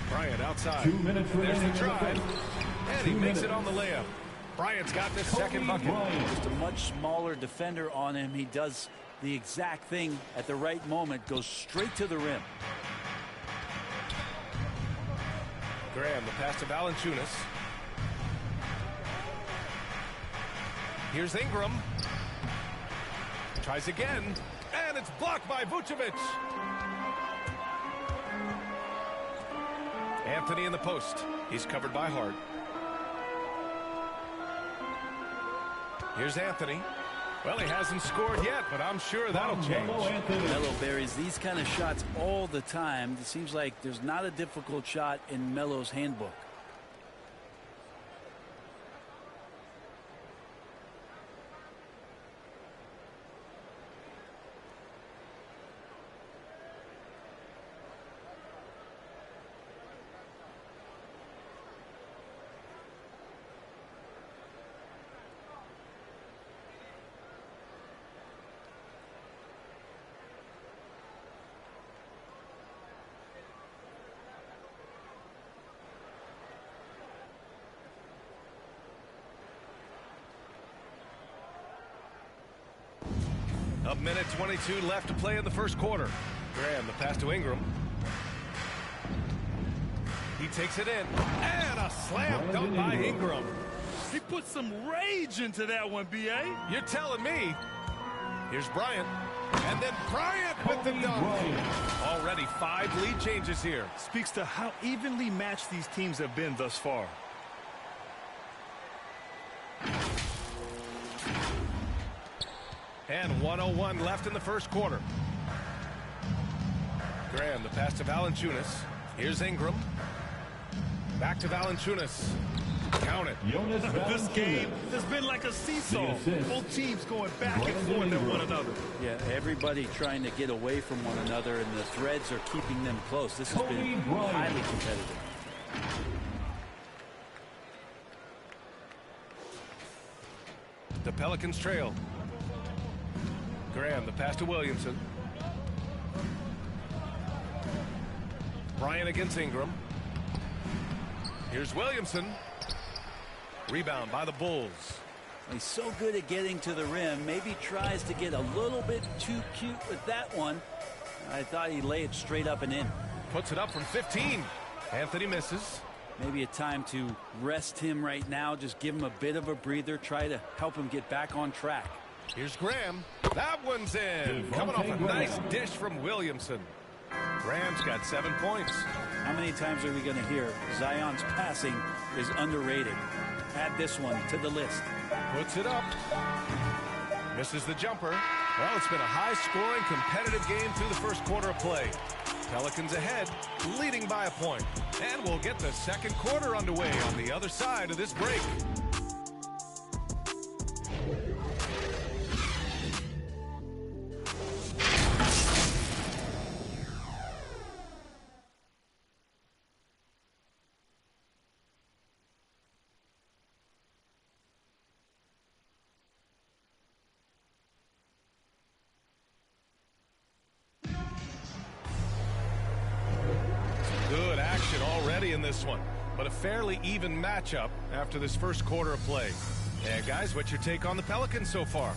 Bryant outside. 2 minutes There's the remaining. drive. And he makes it on the layup. Bryant's got this second bucket. Just a much smaller defender on him. He does the exact thing at the right moment. Goes straight to the rim. Graham, the pass to Valanciunas. Here's Ingram. Tries again. And it's blocked by Vucevic. Anthony in the post. He's covered by Hart. Here's Anthony. Well, he hasn't scored yet, but I'm sure that'll change. Melo buries these kind of shots all the time. It seems like there's not a difficult shot in Melo's handbook. A minute 22 left to play in the first quarter. Graham, the pass to Ingram. He takes it in, and a slam dunk by Ingram. He put some rage into that one, B.A. You're telling me. Here's Bryant, and then Bryant with the dunk. Already 5 lead changes here. Speaks to how evenly matched these teams have been thus far. And 1:01 left in the first quarter. Graham, the pass to Valanciunas. Here's Ingram. Back to Valanciunas. Count it. This game has been like a seesaw. Both teams going back and forth at one another. Yeah, everybody trying to get away from one another, and the threads are keeping them close. This has been highly competitive. The Pelicans trail. Graham, the pass to Williamson. Bryant against Ingram. Here's Williamson. Rebound by the Bulls. He's so good at getting to the rim. Maybe tries to get a little bit too cute with that one. I thought he'd lay it straight up and in. Puts it up from 15. Anthony misses. Maybe a time to rest him right now. Just give him a bit of a breather. Try to help him get back on track. Here's Graham. That one's in. Coming off a nice dish from Williamson. Graham's got 7 points. How many times are we going to hear Zion's passing is underrated? Add this one to the list. Puts it up. Misses the jumper. Well, it's been a high-scoring, competitive game through the first quarter of play. Pelicans ahead, leading by a point. And we'll get the second quarter underway on the other side of this break. Good action already in this one, but a fairly even matchup after this first quarter of play. And guys, what's your take on the Pelicans so far?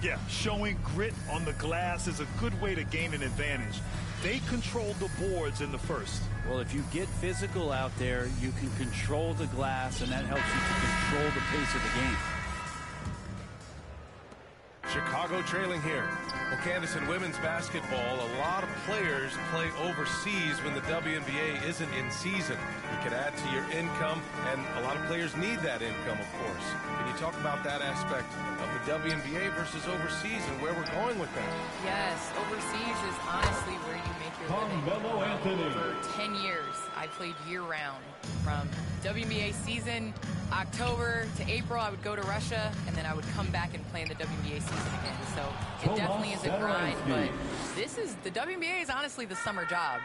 Yeah, showing grit on the glass is a good way to gain an advantage. They controlled the boards in the first. Well, if you get physical out there, you can control the glass, and that helps you to control the pace of the game. Chicago trailing here. Well, Candace, in women's basketball, a lot of players play overseas when the WNBA isn't in season. You can add to your income, and a lot of players need that income, of course. Can you talk about that aspect of the WNBA versus overseas and where we're going with that? Yes, overseas is honestly where you make your living. For 10 years, I played year-round. From WNBA season, October to April, I would go to Russia, and then I would come back and play in the WNBA season again. So it definitely is a grind, but the WNBA is honestly the summer job.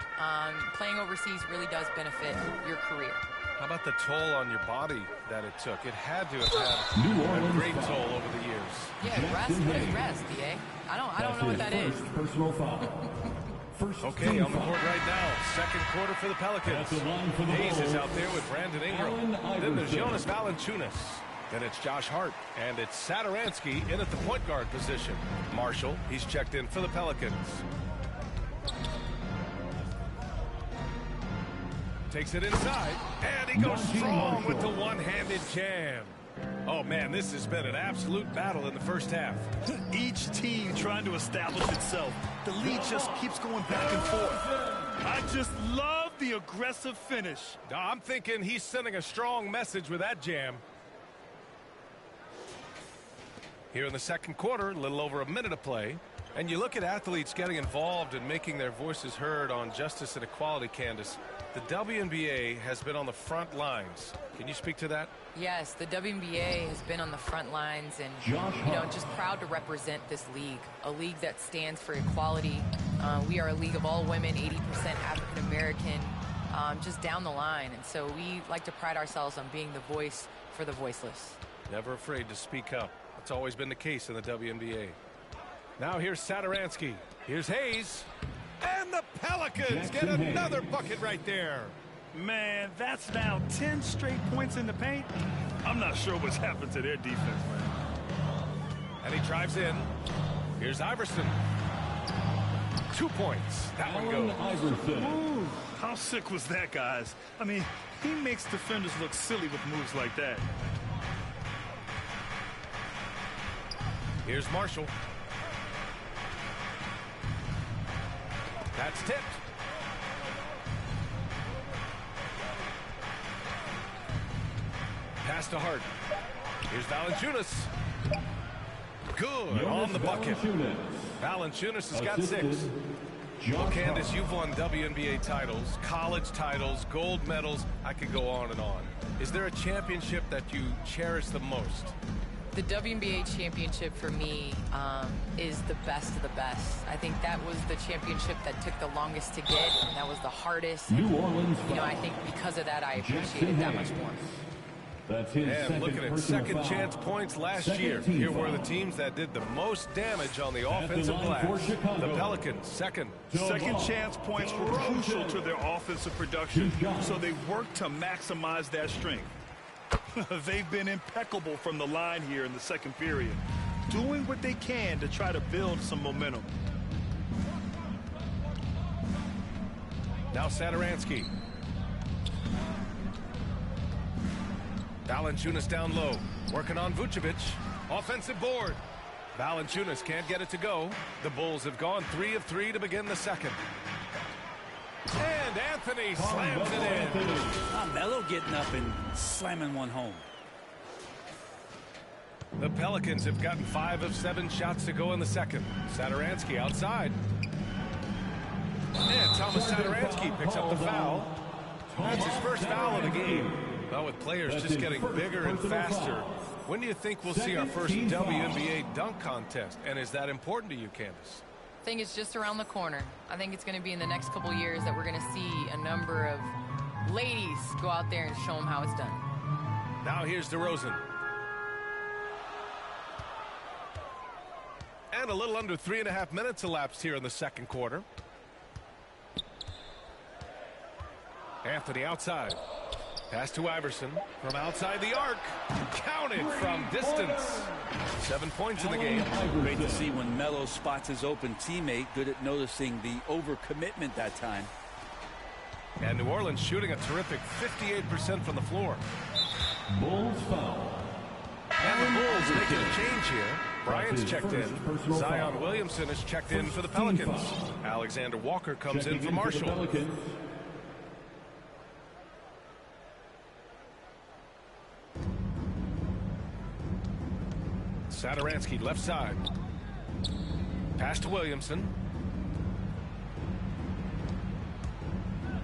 Playing overseas really does benefit your career. How about the toll on your body that it took? It had to have had a great toll over the years. Yeah, rest. What is rest, DA? I don't know what that is. Personal foul. Okay, on the court right now. Second quarter for the Pelicans. Hayes is out there with Brandon Ingram. Then there's Jonas Valanciunas. Then it's Josh Hart. And it's Satoransky in at the point guard position. Marshall, he's checked in for the Pelicans. Takes it inside. And he goes strong with the one-handed jam. Oh, man, this has been an absolute battle in the first half. Each team trying to establish itself. The lead just keeps going back and forth. I just love the aggressive finish. I'm thinking he's sending a strong message with that jam. Here in the second quarter, a little over a minute of play. And you look at athletes getting involved and making their voices heard on justice and equality, Candace. The WNBA has been on the front lines. Can you speak to that? Yes, the WNBA has been on the front lines and, just proud to represent this league, a league that stands for equality. We are a league of all women, 80% African-American, just down the line. And so we like to pride ourselves on being the voice for the voiceless. Never afraid to speak up. That's always been the case in the WNBA. Now here's Satoransky. Here's Hayes. And the Pelicans get another bucket right there. Man, that's now 10 straight points in the paint. I'm not sure what's happened to their defense, man. And he drives in. Here's Iverson. 2 points. That one goes. Ooh, how sick was that, guys? I mean, he makes defenders look silly with moves like that. Here's Marshall. That's tipped. Pass to Hart. Here's Valanciunas. Good on the bucket. Valanciunas has got 6. Well, Candace, you've won WNBA titles, college titles, gold medals. I could go on and on. Is there a championship that you cherish the most? The WNBA championship for me is the best of the best. I think that was the championship that took the longest to get, and that was the hardest. And, I think because of that, I appreciate it that much more. And looking at second chance points last year, here were the teams that did the most damage on the offensive glass. The Pelicans, second. Second chance points were crucial to their offensive production, so they worked to maximize that strength. They've been impeccable from the line here in the second period, doing what they can to try to build some momentum. Now Satoransky. Valanciunas down low, working on Vucevic. Offensive board. Valanciunas can't get it to go. The Bulls have gone 3 of 3 to begin the second. And Anthony slams it in. Melo getting up and slamming one home. The Pelicans have gotten 5 of 7 shots to go in the second. Satoransky outside. And Thomas Satoransky picks up the foul. That's his first foul of the game. Well, with players just getting bigger and faster, when do you think we'll see our first WNBA dunk contest? And is that important to you, Candace? I think it's just around the corner. I think it's going to be in the next couple years that we're going to see a number of ladies go out there and show them how it's done. Now here's DeRozan. And a little under 3.5 minutes elapsed here in the second quarter. Anthony outside. Pass to Iverson from outside the arc. Counted from distance. 7 points in the game. Great to see when Melo spots his open teammate. Good at noticing the overcommitment that time. And New Orleans shooting a terrific 58% from the floor. Bulls foul. And the Bulls making a change here. Bryant's checked in. Zion Williamson is checked in for the Pelicans. Alexander Walker comes in for Marshall. Satoransky left side. Pass to Williamson.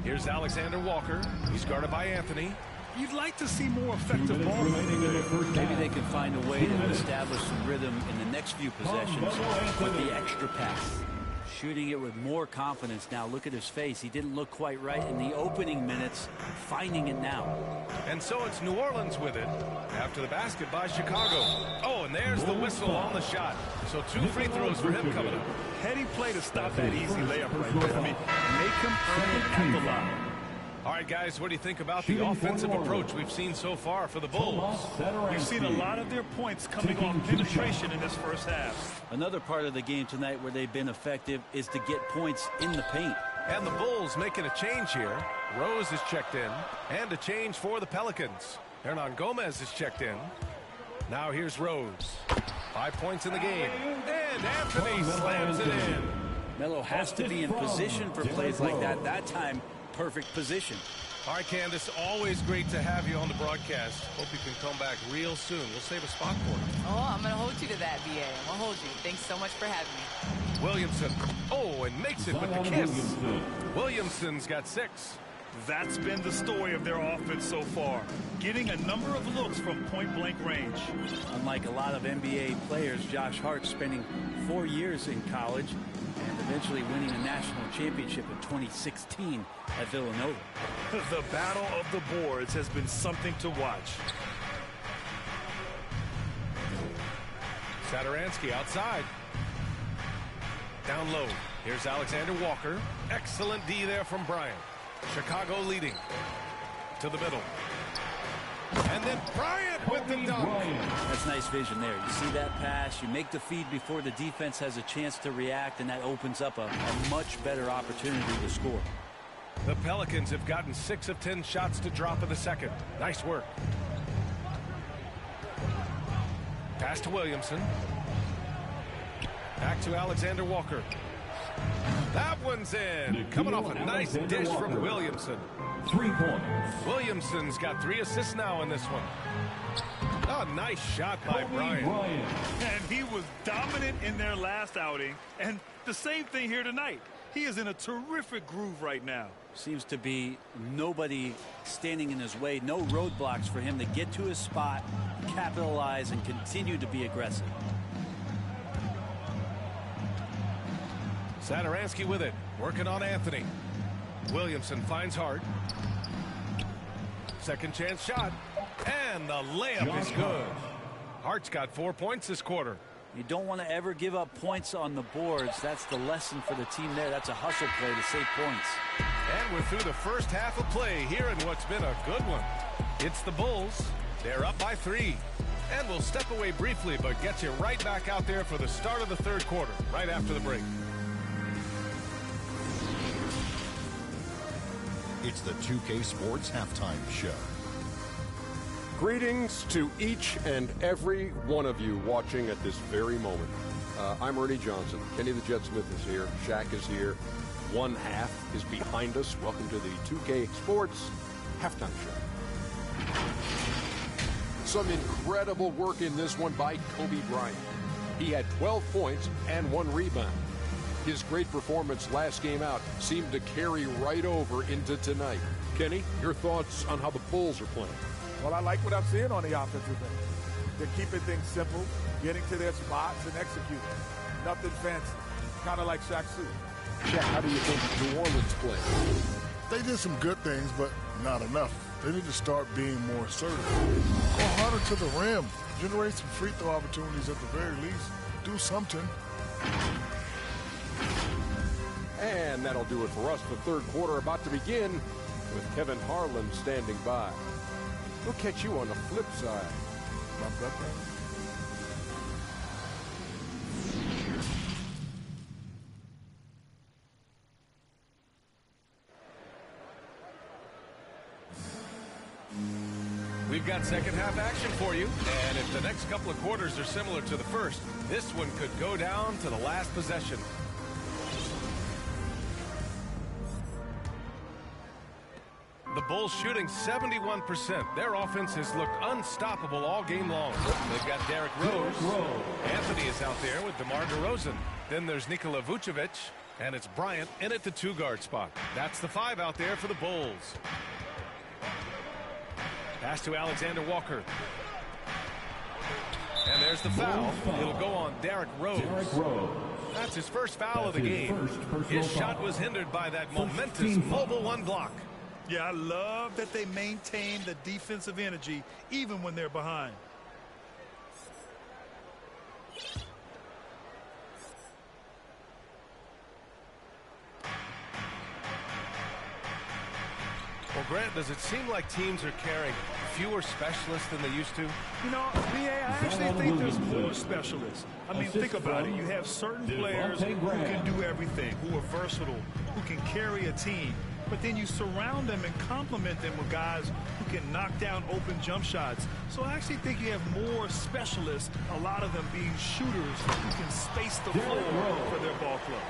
Here's Alexander Walker. He's guarded by Anthony. You'd like to see more effective ball. Maybe they can find a way to establish some rhythm in the next few possessions with the extra pass. Shooting it with more confidence now. Look at his face. He didn't look quite right in the opening minutes. Finding it now. And so it's New Orleans with it after the basket by Chicago. Oh, and there's the whistle on the shot. So 2 free throws for him coming up. Heady play to stop that easy layup right there. I mean, make him earn it at the line. All right, guys, what do you think about the offensive approach we've seen so far for the Bulls? We've seen a lot of their points coming off penetration in this first half. Another part of the game tonight where they've been effective is to get points in the paint. And the Bulls making a change here. Rose is checked in. And a change for the Pelicans. Hernan Gomez is checked in. Now here's Rose. 5 points in the game. And Anthony slams it in. Melo has to be in position for plays like that. That time, perfect position. All right, Candace, always great to have you on the broadcast. Hope you can come back real soon. We'll save a spot for you. Oh, I'm going to hold you to that, BA. I'm going to hold you. Thanks so much for having me. Williamson. Oh, and makes it with the kiss. Williamson's got 6. That's been the story of their offense so far, getting a number of looks from point-blank range. Unlike a lot of NBA players, Josh Hart spending 4 years in college and eventually winning a national championship in 2016 at Villanova. The battle of the boards has been something to watch. Satoransky outside. Down low. Here's Alexander Walker. Excellent D there from Bryant. Chicago leading to the middle. And And then Bryant with the dunk. That's nice vision there. You see that pass, you make the feed before the defense has a chance to react, and that opens up a much better opportunity to score. The Pelicans have gotten 6 of 10 shots to drop in the second. Nice work. Pass to Williamson. Back to Alexander Walker. That one's in. Coming off a nice dish from Williamson. 3 points. Williamson's got 3 assists now in this one. Oh, nice shot by Bryant. And he was dominant in their last outing. And the same thing here tonight. He is in a terrific groove right now. Seems to be nobody standing in his way. No roadblocks for him to get to his spot, capitalize, and continue to be aggressive. Satoransky with it. Working on Anthony. Williamson finds Hart. Second chance shot. And the layup is good. Hart's got 4 points this quarter. You don't want to ever give up points on the boards. That's the lesson for the team there. That's a hustle play to save points. And we're through the first half of play here in what's been a good one. It's the Bulls. They're up by 3. And we'll step away briefly, but get you right back out there for the start of the third quarter, right after the break. It's the 2K Sports Halftime Show. Greetings to each and every one of you watching at this very moment. I'm Ernie Johnson. Kenny the Jet Smith is here. Shaq is here. One half is behind us. Welcome to the 2K Sports Halftime Show. Some incredible work in this one by Kobe Bryant. He had 12 points and 1 rebound. His great performance last game out seemed to carry right over into tonight. Kenny, your thoughts on how the Bulls are playing? Well, I like what I'm seeing on the offensive end. They're keeping things simple, getting to their spots and executing. Nothing fancy. Kind of like Shaq's suit. Shaq, how do you think New Orleans played? They did some good things, but not enough. They need to start being more assertive. Go harder to the rim. Generate some free throw opportunities at the very least. Do something. And that'll do it for us. The third quarter about to begin with Kevin Harlan standing by. We'll catch you on the flip side. We've got second half action for you. And if the next couple of quarters are similar to the first, this one could go down to the last possession. The Bulls shooting 71%. Their offense has looked unstoppable all game long. They've got Derrick Rose. Anthony is out there with DeMar DeRozan. Then there's Nikola Vucevic. And it's Bryant in at the 2-guard spot. That's the 5 out there for the Bulls. Pass to Alexander Walker. And there's the foul. It'll go on Derrick Rose. That's his first foul of the game. His shot was hindered by that momentous mobile 1 block. Yeah, I love that they maintain the defensive energy even when they're behind. Well, Grant, does it seem like teams are carrying fewer specialists than they used to? You know, BA, I actually think there's more specialists. I mean, think about it. You have certain players who can do everything, who are versatile, who can carry a team. But then you surround them and complement them with guys who can knock down open jump shots. So I actually think you have more specialists, a lot of them being shooters who can space the floor for their ball club.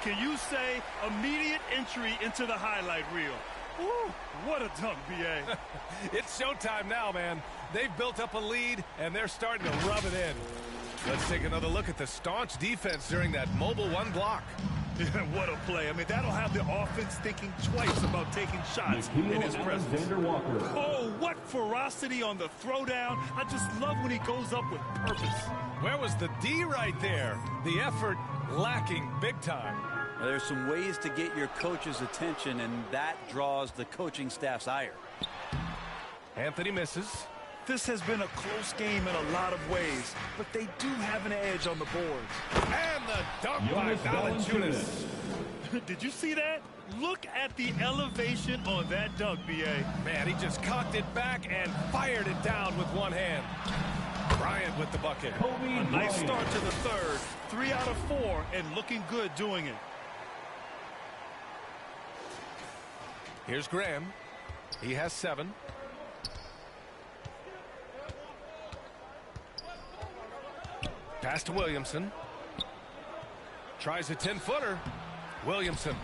Can you say immediate entry into the highlight reel? Ooh, what a dunk, B.A. It's showtime now, man. They've built up a lead, and they're starting to rub it in. Let's take another look at the staunch defense during that mobile 1 block. What a play. I mean, that'll have the offense thinking twice about taking shots in his presence. Oh, what ferocity on the throwdown. I just love when he goes up with purpose. Where was the D right there? The effort lacking big time. Now, there's some ways to get your coach's attention, and that draws the coaching staff's ire. Anthony misses. This has been a close game in a lot of ways, but they do have an edge on the boards. And the dunk by Valanciunas. Did you see that? Look at the elevation on that dunk, B.A. Man, he just cocked it back and fired it down with one hand. Bryant with the bucket. A nice start to the third. 3 out of 4 and looking good doing it. Here's Graham. He has 7. Pass to Williamson. Tries a 10-footer. Williamson.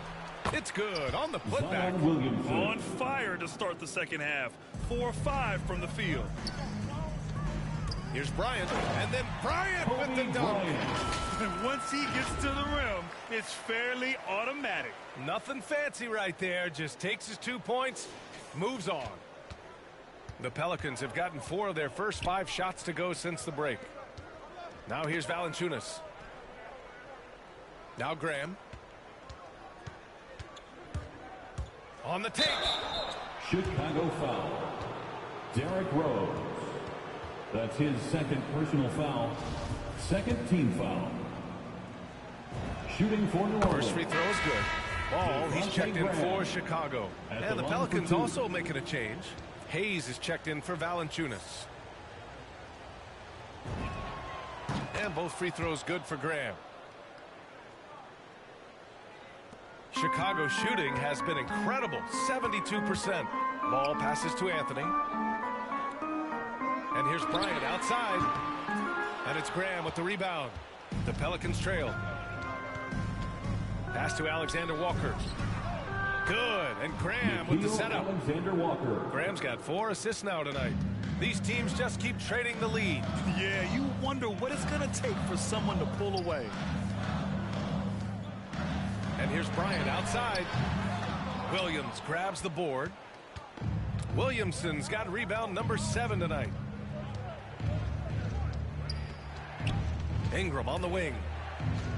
It's good on the putback. On fire to start the second half. 4-5 from the field. Here's Bryant, and then Bryant with the dunk. And once he gets to the rim, it's fairly automatic. Nothing fancy right there. Just takes his 2 points, moves on. The Pelicans have gotten 4 of their first 5 shots to go since the break. Now here's Valanciunas. Now Graham. On the take. Chicago foul. Derrick Rose. That's his second personal foul. Second team foul. Shooting for New Orleans. First free throw is good. Ball, he's checked in for Chicago. And the Pelicans also making a change. Hayes is checked in for Valanciunas. And both free throws good for Graham. Chicago shooting has been incredible. 72%. Ball passes to Anthony. And here's Bryant outside. And it's Graham with the rebound. The Pelicans trail. Pass to Alexander Walker. Good. And Graham with the setup. Alexander Walker. Graham's got 4 assists now tonight. These teams just keep trading the lead. Yeah, you wonder what it's going to take for someone to pull away. And here's Bryant outside. Williams grabs the board. Williamson's got rebound number 7 tonight. Ingram on the wing.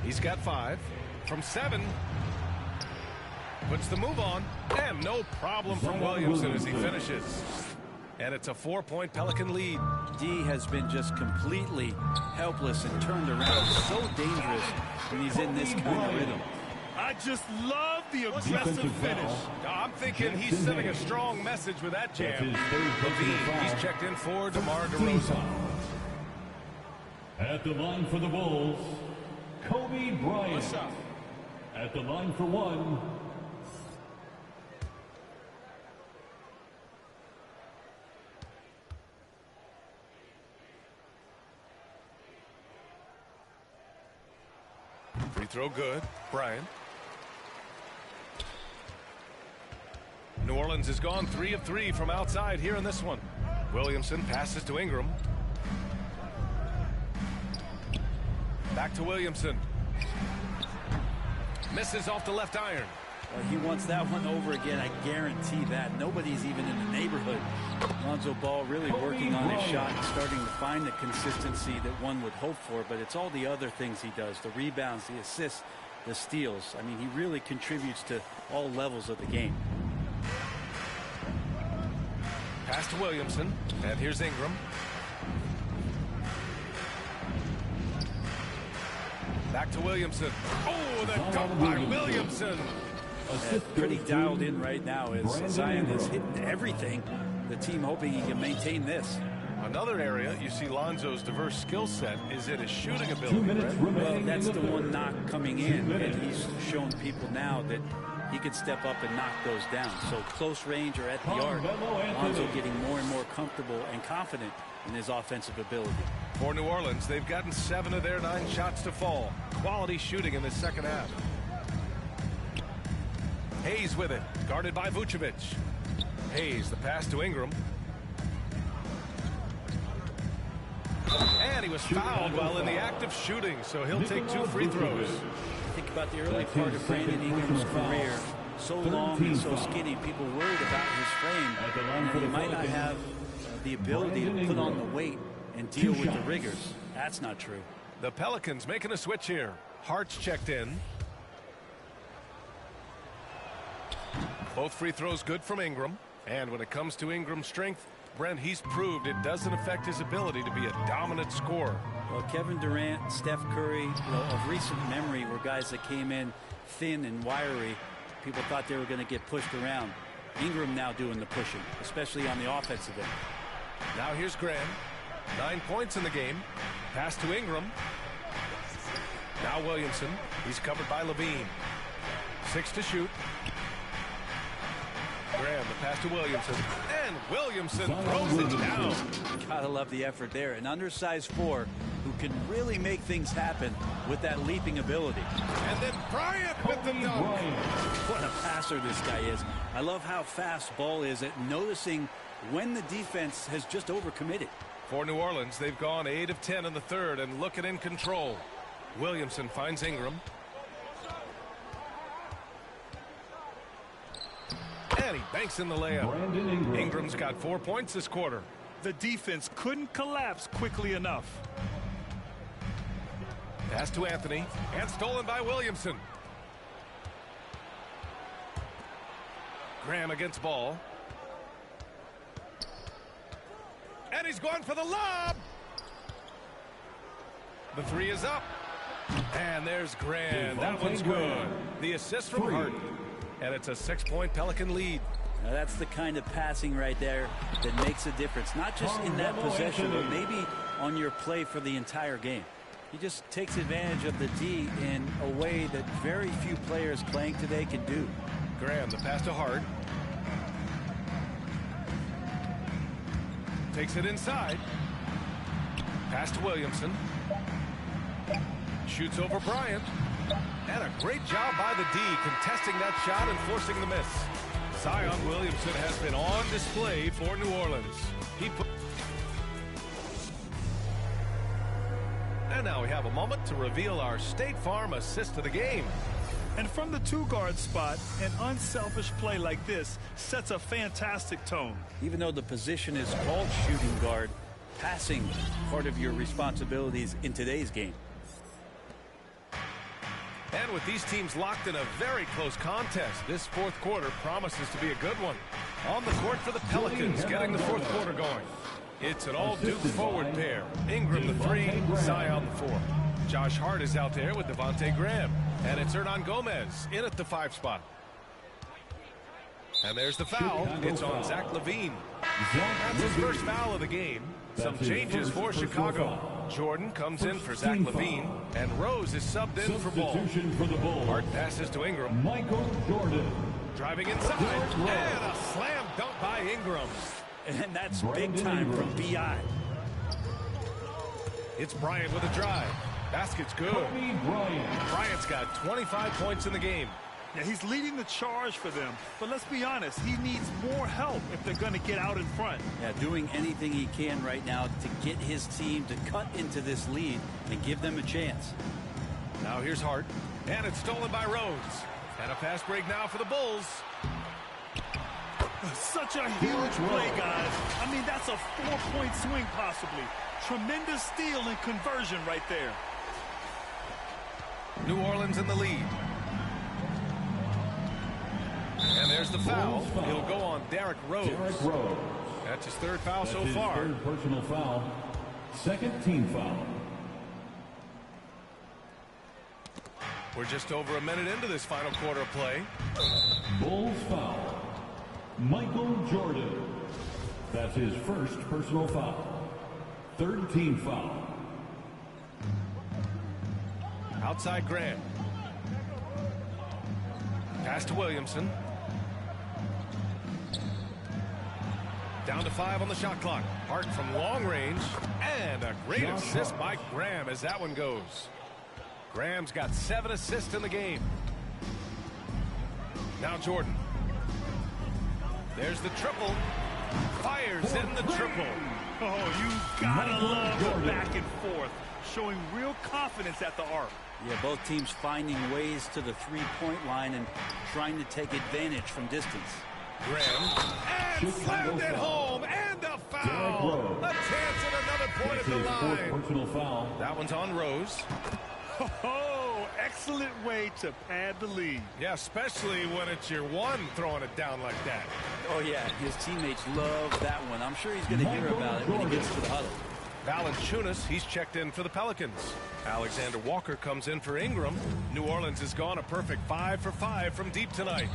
He's got 5 from 7. Puts the move on, and no problem from Williamson as he finishes. And it's a 4-point Pelican lead. D has been just completely helpless and turned around. So dangerous when he's in this kind of rhythm. I just love the aggressive finish. I'm thinking he's sending a strong message with that jam. Levine, he's checked in for DeMar DeRozan. At the line for the Bulls, Kobe Bryant. What's up? At the line for 1. Free throw good. Bryant. New Orleans has gone 3 of 3 from outside here in this one. Williamson passes to Ingram. Back to Williamson. Misses off the left iron. He wants that one over again. I guarantee that. Nobody's even in the neighborhood. Lonzo Ball really working on his shot and starting to find the consistency that one would hope for, but it's all the other things he does. The rebounds, the assists, the steals. I mean, he really contributes to all levels of the game. Pass to Williamson. And here's Ingram. Back to Williamson. Oh, the dunk by Williamson. Pretty dialed in right now as Zion is hitting everything. The team hoping he can maintain this. Another area you see Lonzo's diverse skill set is in his shooting ability. Well, that's the one knock coming in, and he's shown people now that he can step up and knock those down. So close range or at the arc, Lonzo getting more and more comfortable and confident in his offensive ability. For New Orleans, they've gotten 7 of their 9 shots to fall. Quality shooting in the second half. Hayes with it, guarded by Vucevic. Hayes, the pass to Ingram. And he was fouled while in the act of shooting, so he'll take 2 free throws. Think about the early part of Brandon Ingram's career. So long and so skinny, people worried about his frame. And he might not have the ability to put on the weight and deal with the rigors. That's not true. The Pelicans making a switch here. Hart's checked in. Both free throws good from Ingram. And when it comes to Ingram's strength, Brent, he's proved it doesn't affect his ability to be a dominant scorer. Well, Kevin Durant, Steph Curry, of recent memory were guys that came in thin and wiry, people thought they were going to get pushed around. Ingram now doing the pushing, especially on the offensive end. Now here's Graham. 9 points in the game. Pass to Ingram. Now Williamson. He's covered by Levine. 6 to shoot. Graham, the pass to Williamson. And Williamson throws it down. Gotta love the effort there. An undersized 4 who can really make things happen with that leaping ability. And then Bryant with the dunk. What a passer this guy is. I love how fast Ball is at noticing when the defense has just overcommitted. For New Orleans, they've gone 8 of 10 in the third and looking in control. Williamson finds Ingram. And he banks in the layup. Ingram's got 4 points this quarter. The defense couldn't collapse quickly enough. Pass to Anthony, and stolen by Williamson. Graham against Ball. And he's going for the lob. The 3 is up. And there's Graham. That one's good. The assist from Hart. And it's a 6-point Pelican lead. Now that's the kind of passing right there that makes a difference. Not just in that possession, but maybe on your play for the entire game. He just takes advantage of the D in a way that very few players playing today can do. Graham, the pass to Hart. Takes it inside. Pass to Williamson. Shoots over Bryant. And a great job by the D contesting that shot and forcing the miss. Zion Williamson has been on display for New Orleans. And now we have a moment to reveal our State Farm assist of the game. And from the 2-guard spot, an unselfish play like this sets a fantastic tone. Even though the position is called shooting guard, passing part of your responsibilities in today's game. And with these teams locked in a very close contest, this fourth quarter promises to be a good one. On the court for the Pelicans, getting the fourth quarter going. It's an all-Duke forward pair. Ingram the 3, Zion the 4. Josh Hart is out there with Devontae Graham. And it's Hernan Gomez in at the 5 spot. And there's the foul. It's on Zach LaVine. That's his first foul of the game. Some changes for Chicago. Jordan comes in for Zach LaVine, and Rose is subbed in for Ball. Hart passes to Ingram. Michael Jordan. Driving inside, and a slam dunk by Ingram. And that's big time from B.I. It's Bryant with a drive. Basket's good. Bryant's got 25 points in the game. Yeah, he's leading the charge for them. But let's be honest, he needs more help if they're going to get out in front. Yeah, doing anything he can right now to get his team to cut into this lead and give them a chance. Now here's Hart. And it's stolen by Rose. And a fast break now for the Bulls. Such a huge play, guys. I mean, that's a 4-point swing possibly. Tremendous steal and conversion right there. New Orleans in the lead. And there's the foul. He'll go on Derrick Rose. That's his 3rd foul so far. Third personal foul. 2nd team foul. We're just over a minute into this final quarter of play. Bulls foul. Michael Jordan. That's his 1st personal foul. 3rd team foul. Outside Graham. Pass to Williamson. Down to 5 on the shot clock. Hart from long range. And a great assist by Graham as that one goes. Graham's got 7 assists in the game. Now Jordan. There's the triple. Fires in the triple. Oh, you gotta love the back and forth. Showing real confidence at the arc. Yeah, both teams finding ways to the 3-point line and trying to take advantage from distance. Graham. And slammed it home. And a foul. A chance at another point at the line. Personal foul. That one's on Rose. Oh, excellent way to pad the lead. Yeah, especially when it's your one throwing it down like that. Oh, yeah, his teammates love that one. I'm sure he's going to hear about it when he gets to the huddle. Valanciunas, he's checked in for the Pelicans. Alexander Walker comes in for Ingram. New Orleans has gone a perfect 5 for 5 from deep tonight.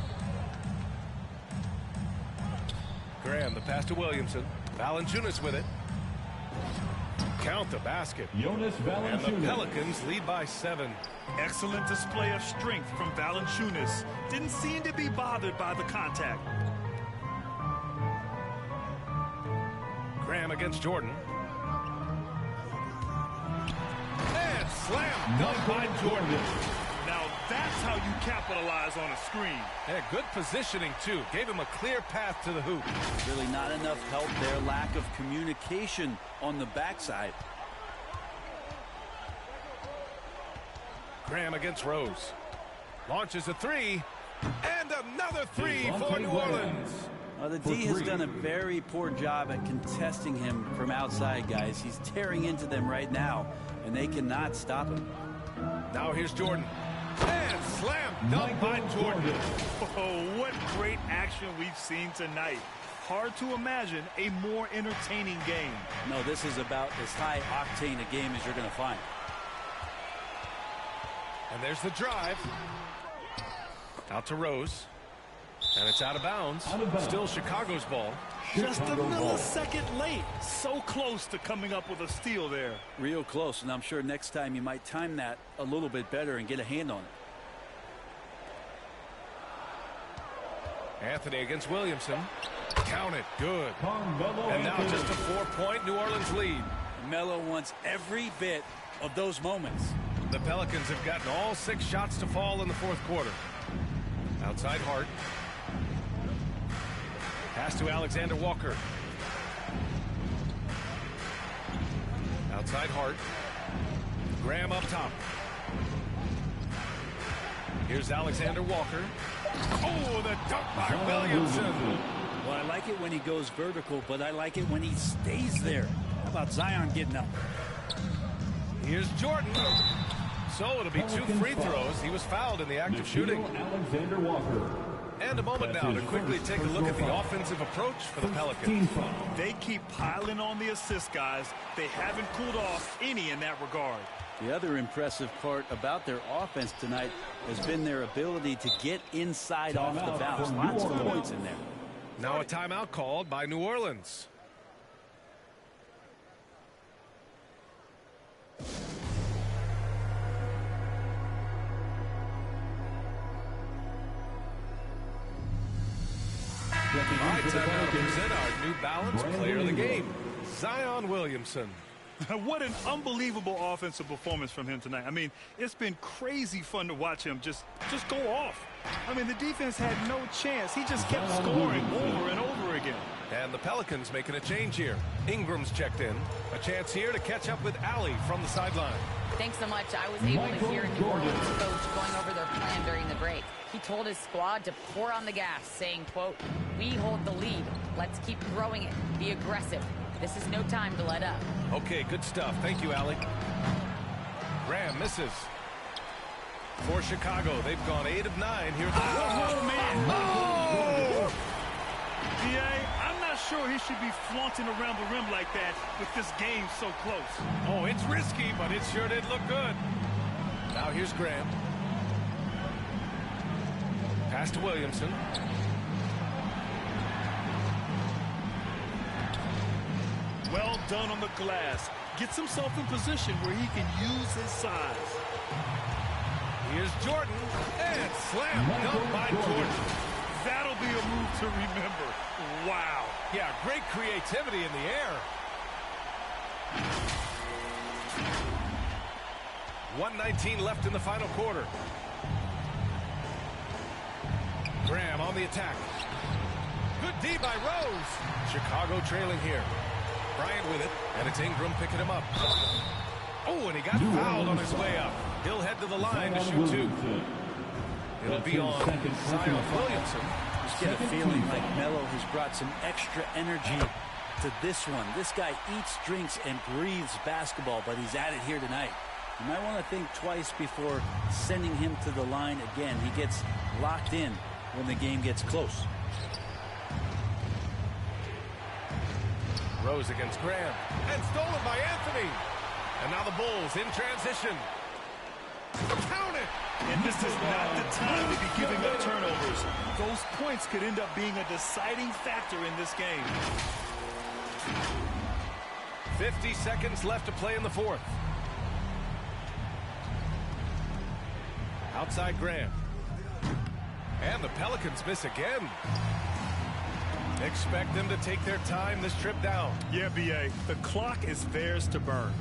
Graham, the pass to Williamson. Valanciunas with it. Count the basket. And the Pelicans lead by 7. Excellent display of strength from Valanciunas. Didn't seem to be bothered by the contact. Graham against Jordan. And slam dunk by Jordan. Now that's how you capitalize on a screen. Yeah, good positioning, too. Gave him a clear path to the hoop. Really not enough help there. Lack of communication on the backside. Graham against Rose. Launches a 3. And another 3 for New Orleans. The D has done a very poor job at contesting him from outside, guys. He's tearing into them right now, and they cannot stop him. Now here's Jordan. And slam dunk by Jordan. Oh, what great action we've seen tonight. Hard to imagine a more entertaining game. No, this is about as high octane a game as you're going to find. And there's the drive. Out to Rose. And it's out of bounds. Still Chicago's ball. Just a millisecond late. So close to coming up with a steal there. Real close, and I'm sure next time you might time that a little bit better and get a hand on it. Anthony against Williamson. Count it. Good. And now just a 4-point New Orleans lead. Melo wants every bit of those moments. The Pelicans have gotten all 6 shots to fall in the fourth quarter. Outside Hart. Pass to Alexander Walker. Outside Hart. Graham up top. Here's Alexander Walker. Oh, the dunk by Williamson. Well, I like it when he goes vertical, but I like it when he stays there. How about Zion getting up? Here's Jordan. So it'll be 2 free throws. He was fouled in the act of shooting. Alexander Walker. And a moment now to quickly take a look at the offensive approach for the Pelicans. They keep piling on the assist, guys. They haven't cooled off any in that regard. The other impressive part about their offense tonight has been their ability to get inside off the bounce. Lots of points in there. Now a timeout called by New Orleans. All right, time now to present our New Balance Player of the Game, Zion Williamson. What an unbelievable offensive performance from him tonight. I mean, it's been crazy fun to watch him just go off. I mean, the defense had no chance. He just kept scoring over and over again. And the Pelicans making a change here. Ingram's checked in. A chance here to catch up with Allie from the sideline. Thanks so much. I was able to hear New Orleans coach going over their plan during the break. He told his squad to pour on the gas, saying, quote, "We hold the lead. Let's keep growing it. Be aggressive. This is no time to let up." Okay, good stuff. Thank you, Allie. Graham misses. For Chicago, they've gone 8 of 9 here. Oh, man. Oh! D.A., I'm not sure he should be flaunting around the rim like that with this game so close. Oh, it's risky, but it sure did look good. Now here's Graham. Pass to Williamson. Well done on the glass. Gets himself in position where he can use his size. Here's Jordan. And slam dunk by Jordan. That'll be a move to remember. Wow. Yeah, great creativity in the air. 1:19 left in the final quarter. Graham on the attack. Good D by Rose. Chicago trailing here. Bryant with it, and it's Ingram picking him up. Oh, and he got fouled on his way up. He'll head to the line to shoot 2. It'll be on Zion Williamson. Just get a feeling like Melo has brought some extra energy to this one. This guy eats, drinks, and breathes basketball, but he's at it here tonight. You might want to think twice before sending him to the line again. He gets locked in when the game gets close. Rose against Graham. And stolen by Anthony. And now the Bulls in transition. Count it! And this is not the time to be giving up turnovers. Those points could end up being a deciding factor in this game. 50 seconds left to play in the fourth. Outside Graham. And the Pelicans miss again. Expect them to take their time this trip down. Yeah, B.A. The clock is theirs to burn.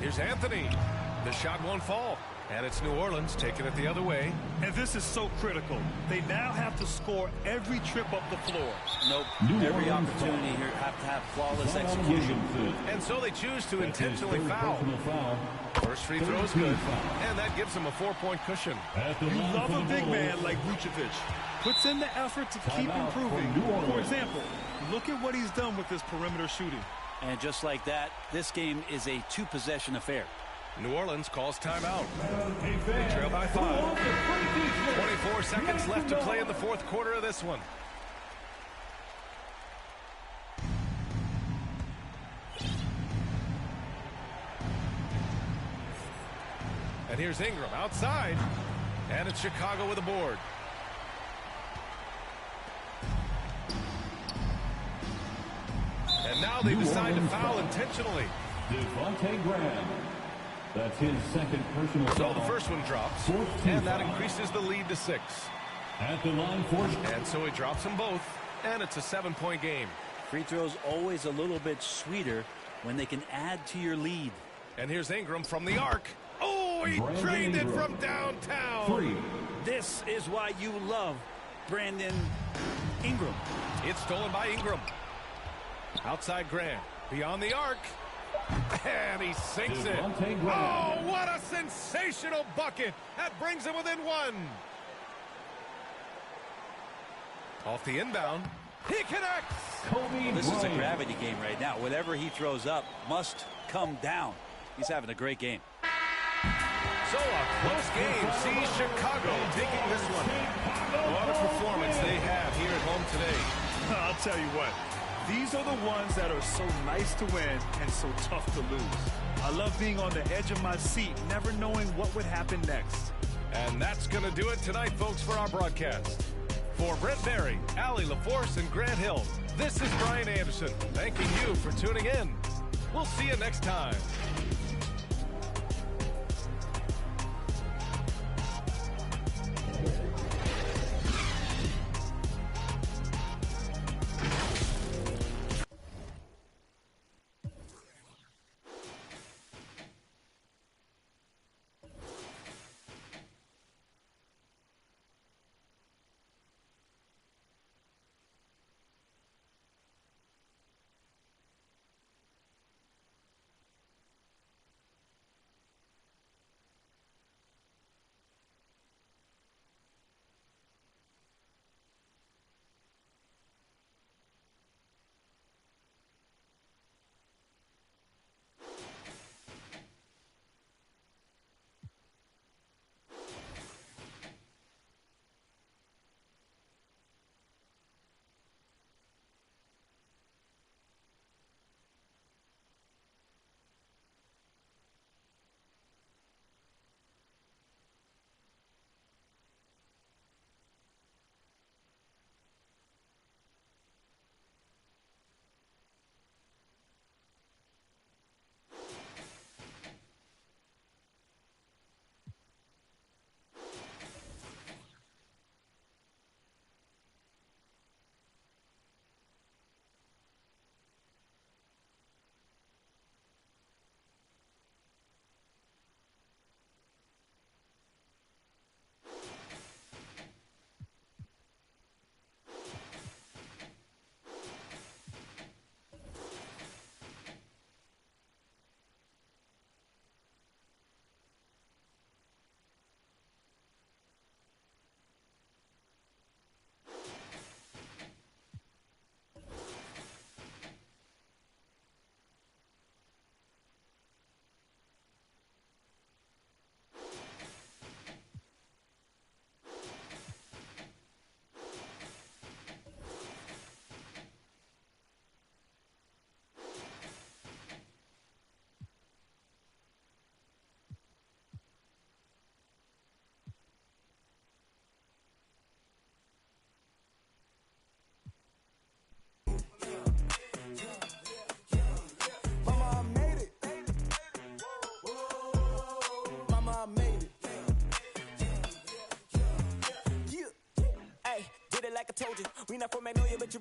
Here's Anthony. The shot won't fall. And it's New Orleans taking it the other way. And this is so critical. They now have to score every trip up the floor. Nope. Every opportunity here have to have flawless execution. And so they choose to intentionally foul. First free throw is good. And that gives them a 4-point cushion. You love a big man like Vucevic. Puts in the effort to keep improving. For example, look at what he's done with his perimeter shooting. And just like that, this game is a two-possession affair. New Orleans calls timeout. They trail by 5. 24 seconds left to play in the fourth quarter of this one. And here's Ingram outside. And it's Chicago with a board. And now they decide to foul intentionally. Devontae Graham. That's his second personal So foul. the first one drops, and that increases the lead to 6. At the line for... And so he drops them both, and it's a 7-point game. Free throws always a little bit sweeter when they can add to your lead. And here's Ingram from the arc. Oh, he drained it from downtown. This is why you love Brandon Ingram. It's stolen by Ingram. Outside Graham. Beyond the arc. And he sinks it. Oh, what a sensational bucket. That brings him within 1. Off the inbound. He connects. This is a gravity game right now. Whatever he throws up must come down. He's having a great game. So a close game sees Chicago taking this one. What a performance they have here at home today. I'll tell you what. These are the ones that are so nice to win and so tough to lose. I love being on the edge of my seat, never knowing what would happen next. And that's going to do it tonight, folks, for our broadcast. For Brent Berry, Allie LaForce, and Grant Hill, this is Brian Anderson, thanking you for tuning in. We'll see you next time. told you, we not from Magnolia, but you